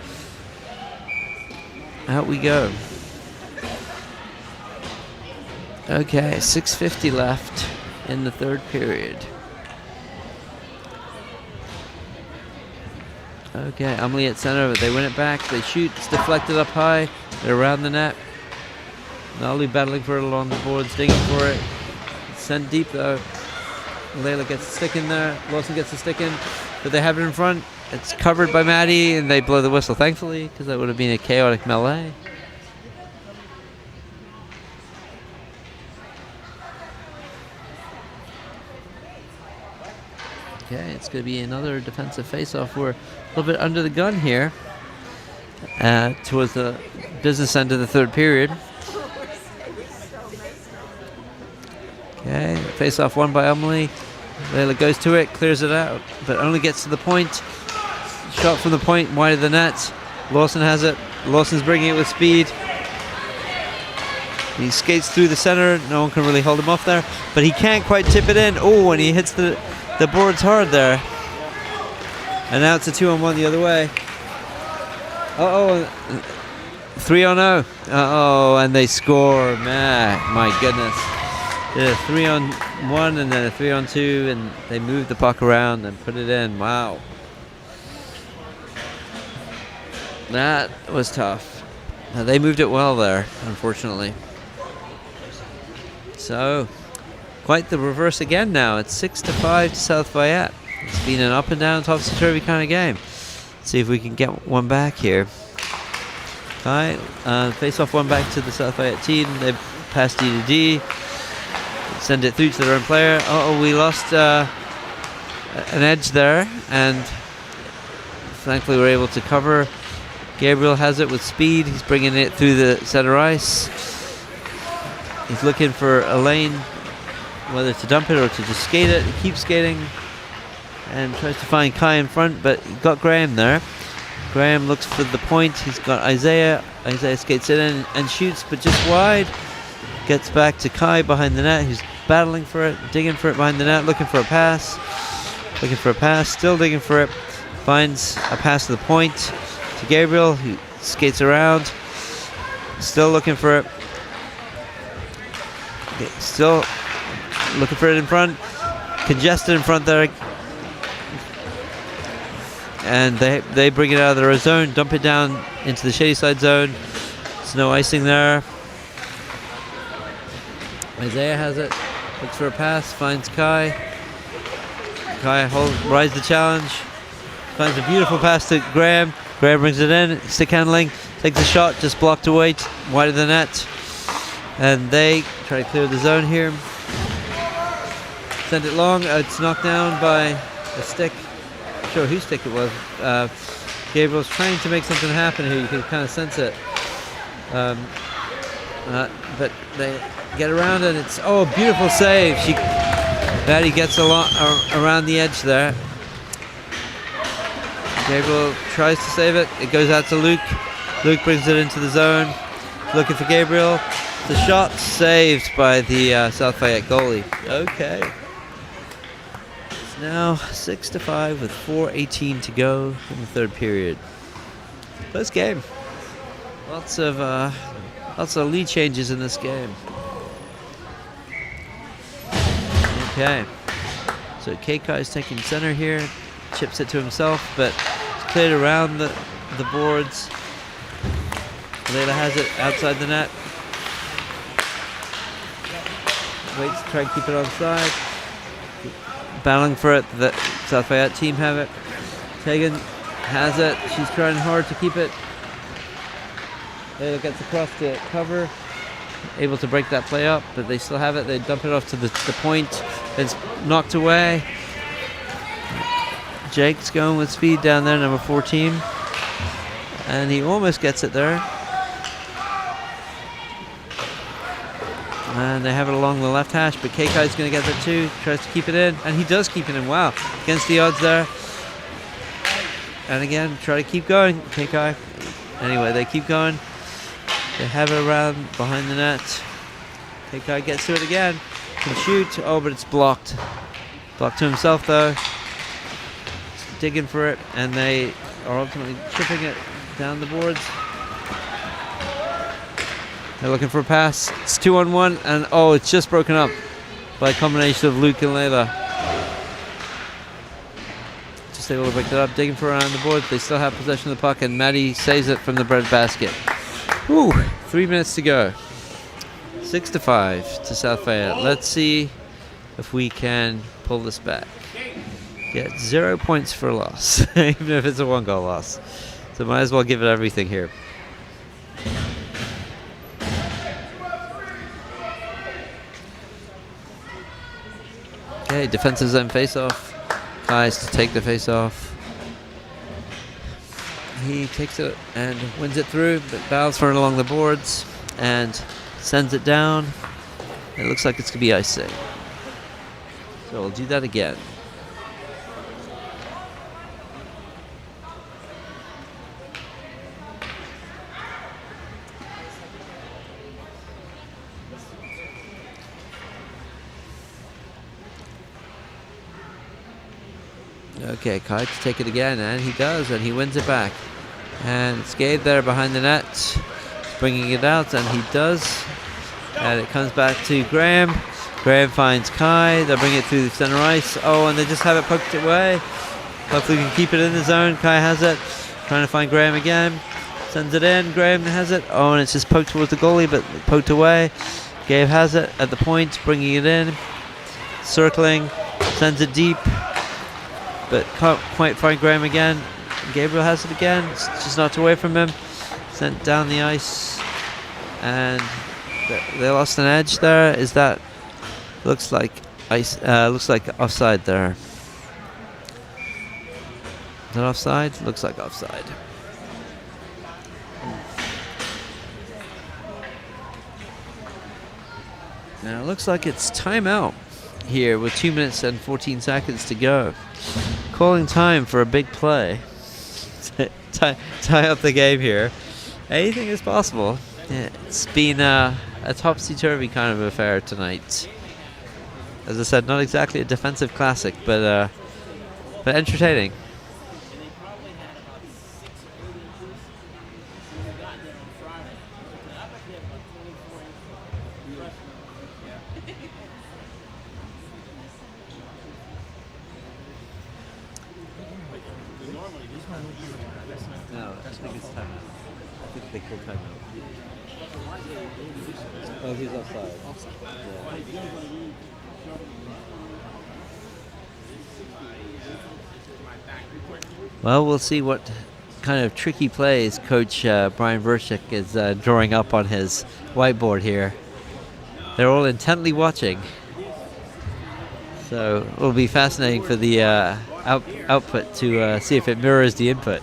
out we go. Okay, 6:50 left in the third period. Okay, Emily at center, but they win it back. They shoot, it's deflected up high. They're around the net. Nolly battling for it along the boards, digging for it. Sent deep though. Layla gets a stick in there. Lawson gets a stick in, but they have it in front. It's covered by Maddie, and they blow the whistle, thankfully, because that would have been a chaotic melee. Okay, it's going to be another defensive face-off. We're a little bit under the gun here towards the business end of the third period. Okay, face-off won by Emily. Layla goes to it, clears it out, but only gets to the point. Shot from the point, wide of the net. Lawson has it. Lawson's bringing it with speed. He skates through the center. No one can really hold him off there, but he can't quite tip it in. Oh, and he hits the board's hard there. And now it's a 2-on-1 the other way. Uh-oh. 3-on-0. Uh-oh, and they score. Man, my goodness. Did a 3-on-1 and then a 3-on-2, and they moved the puck around and put it in. Wow. That was tough. They moved it well there, unfortunately. So, quite the reverse again now. It's 6-5 to South Fayette. It's been an up and down, topsy-turvy kind of game. Let's see if we can get one back here. Alright, face-off one back to the South Fayette team. They pass D to D. Send it through to their own player. Uh-oh, we lost an edge there, and thankfully we're able to cover. Gabriel has it with speed. He's bringing it through the center ice. He's looking for a lane, whether to dump it or to just skate it. He keeps skating and tries to find Kai in front, but he got Graham there. Graham looks for the point. He's got Isaiah. Isaiah skates it in and shoots, but just wide. Gets back to Kai behind the net. He's battling for it, digging for it behind the net, looking for a pass. Looking for a pass, still digging for it. Finds a pass to the point to Gabriel, who skates around. Still looking for it. Still looking for it in front. Congested in front there. And they bring it out of their own zone, dump it down into the shady side zone. There's no icing there. Isaiah has it, looks for a pass, finds Kai. Kai rides the challenge, finds a beautiful pass to Graham. Graham brings it in, stick handling, takes a shot, just blocked away, wide of the net. And they try to clear the zone here. Send it long. It's knocked down by a stick. Not sure whose stick it was. Gabriel's trying to make something happen here. You can kind of sense it. But they get around, and it's a beautiful save. Maddie gets a lot around the edge there. Gabriel tries to save it. It goes out to Luke. Luke brings it into the zone. Looking for Gabriel. The shot saved by the South Fayette goalie. Okay. It's now 6-5 with 4:18 to go in the third period. Close game. Lots of lead changes in this game. Okay. So Keikai is taking center here. Chips it to himself, but it's cleared around the boards. Leila has it outside the net. Waits to try and keep it onside. Battling for it. The South Fayette team have it. Tegan has it. She's trying hard to keep it. Leila gets across to cover. Able to break that play up, but they still have it. They dump it off to the point. It's knocked away. Jake's going with speed down there, number 14. And he almost gets it there. And they have it along the left hash, but Keikai's going to get there too. Tries to keep it in, and he does keep it in. Wow, against the odds there. And again, try to keep going, Keikai. Anyway, they keep going. They have it around behind the net. Keikai gets to it again. Can shoot. But it's blocked. Blocked to himself though. Digging for it, and they are ultimately chipping it down the boards. They're looking for a pass. It's 2-on-1, and it's just broken up by a combination of Luke and Leila. Just able to break that up, digging for around the board. They still have possession of the puck, and Maddie saves it from the bread basket. 3 minutes to go. 6-5 to South Fayette. Let's see if we can pull this back. Get 0 points for a loss, even if it's a 1-goal loss. So might as well give it everything here. Okay, defensive zone face-off. Tries to take the face-off. He takes it and wins it through, but battles for it along the boards and sends it down. It looks like it's going to be icing. So we'll do that again. Okay, Kai to take it again, and he does, and he wins it back. And it's Gabe there behind the net, bringing it out, and he does. And it comes back to Graham. Graham finds Kai. They'll bring it through the center ice. And they just have it poked away. Hopefully we can keep it in the zone. Kai has it. Trying to find Graham again. Sends it in. Graham has it. And it's just poked towards the goalie, but poked away. Gabe has it at the point, bringing it in. Circling. Sends it deep. But can't quite find Graham again. Gabriel has it again. It's just knocked away from him. Sent down the ice. And they lost an edge there. Is that... Looks like ice. Looks like offside there. Is that offside? Looks like offside. Now it looks like it's timeout here with 2 minutes and 14 seconds to go. Calling time for a big play. tie up the game here. Anything is possible. Yeah, it's been a topsy-turvy kind of affair tonight. As I said, not exactly a defensive classic, but entertaining. No, I think it's timeout. I think they call timeout. Oh, he's offside. Yeah. Well, we'll see what kind of tricky plays Coach Brian Verchik is drawing up on his whiteboard here. They're all intently watching. So it'll be fascinating for the output to see if it mirrors the input.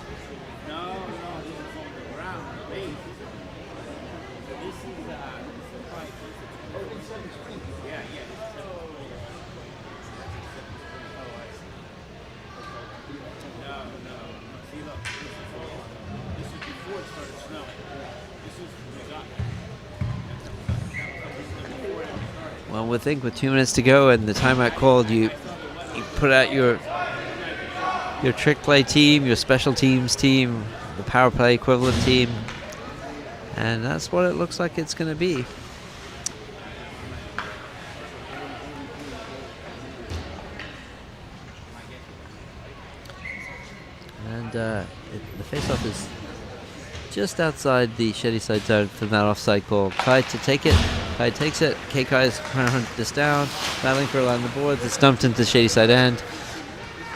Well, we think with 2 minutes to go and the timeout called, you put out your trick play team, your special teams team, the power play equivalent team, and that's what it looks like it's going to be. And the face-off is just outside the shady side zone from that offside call. Kai to take it. Kai takes it. Kai is trying to hunt this down, battling for a line on the boards. It's dumped into the shady side end.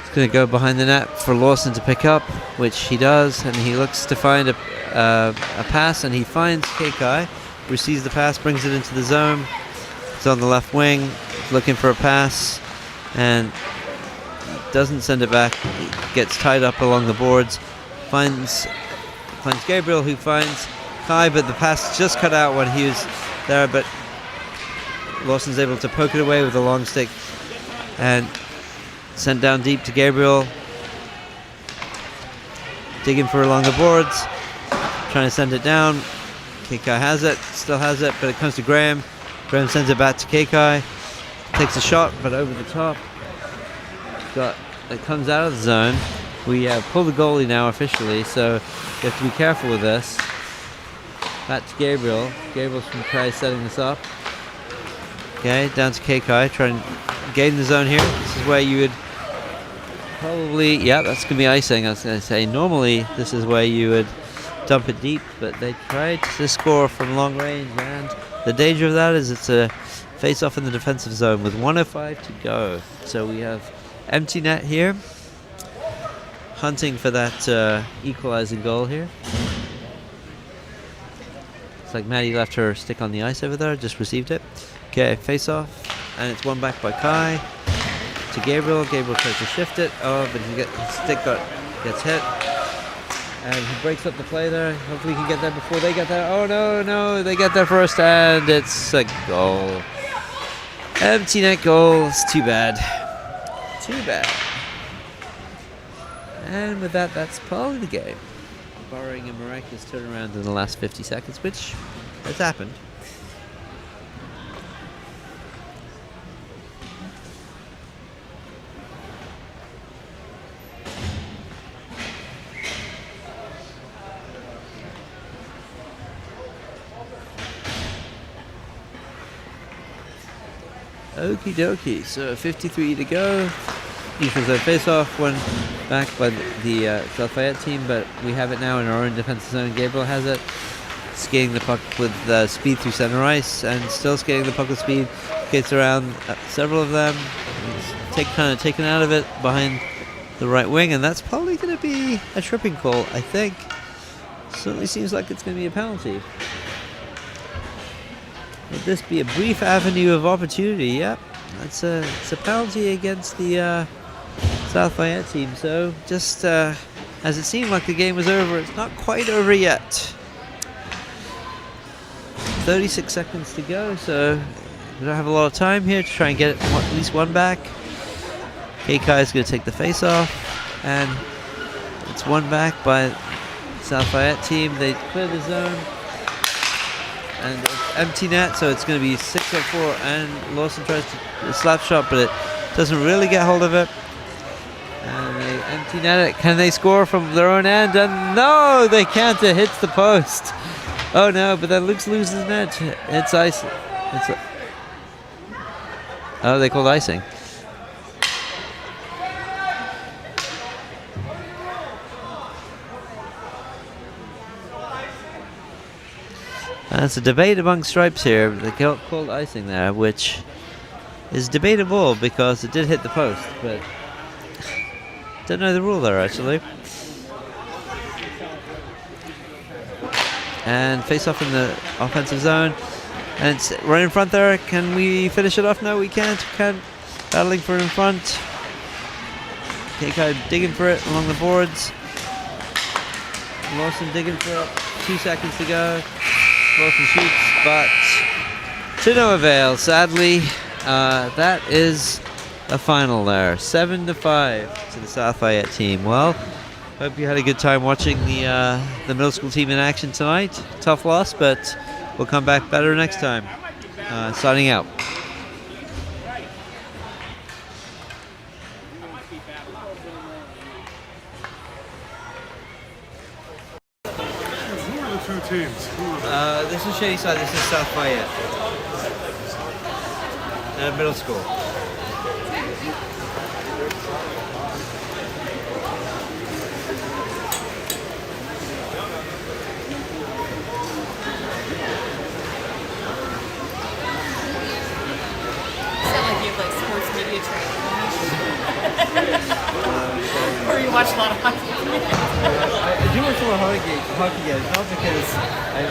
It's going to go behind the net for Lawson to pick up, which he does, and he looks to find a pass, and he finds Kai, receives the pass, brings it into the zone. It's on the left wing, looking for a pass, and doesn't send it back. He gets tied up along the boards, finds Gabriel, who finds Kai, but the pass just cut out when he was there, but Lawson's able to poke it away with a long stick and sent down deep to Gabriel, digging for along the boards, trying to send it down. Kai has it, still has it, but it comes to Graham. Graham sends it back to Kai, takes a shot, but over the top. It comes out of the zone. We pull the goalie now officially, so you have to be careful with this. Back to Gabriel. Gabriel's from Kai setting this up. Okay, down to Kai, trying to gain the zone here. This is where you would probably, yeah, that's going to be icing. I was going to say, normally this is where you would dump it deep, but they tried to score from long range, and the danger of that is it's a face-off in the defensive zone with 1:05 to go. So we have empty net here, hunting for that equalizing goal here. It's like Maddie left her stick on the ice over there, just received it. Okay, face off, and it's won back by Kai to Gabriel. Gabriel tries to shift it, but his stick gets hit, and he breaks up the play there. Hopefully he can get there before they get there. Oh no, they get there first, and it's a goal. Empty net goal. It's too bad. And with that, that's probably the game. Barring a miraculous turnaround in the last 50 seconds, which has happened. Okie dokie, so 53 to go. Equals a face-off, one back by the South Fayette team, but we have it now in our own defensive zone. Gabriel has it, skating the puck with speed through center ice, and still skating the puck with speed. Gets around several of them, kind of taken out of it behind the right wing, and that's probably going to be a tripping call, I think. Certainly seems like it's going to be a penalty. Would this be a brief avenue of opportunity? Yep, it's a penalty against the South Fayette team. So just as it seemed like the game was over, it's not quite over yet. 36 seconds to go, so we don't have a lot of time here to try and get at least one back. Kai is going to take the face off, and it's one back by South Fayette team. They clear the zone, and it's empty net, so it's going to be 6:04, and Lawson tries to slap shot, but it doesn't really get hold of it. And they empty net it. Can they score from their own end? And no, they can't. It hits the post. Oh no, but then Luke loses net. It's ice. Oh, they called icing. It's a debate among stripes here. They called icing there, which is debatable because it did hit the post, but don't know the rule there actually. and face off in the offensive zone. And it's right in front there. Can we finish it off? No, we can't. Can't. Battling for it in front. Keiko digging for it along the boards. Lawson digging for it. 2 seconds to go. Lawson shoots, but to no avail. Sadly, that is a final there. 7-5 to the South Fayette team. Well, hope you had a good time watching the middle school team in action tonight. Tough loss, but we'll come back better next time. Signing out. Who are the two teams? This is Shadyside, this is South Fayette. Middle school. Sound like you have like sports media training. Or you watch a lot of hockey. I do watch a lot of hockey games, not because I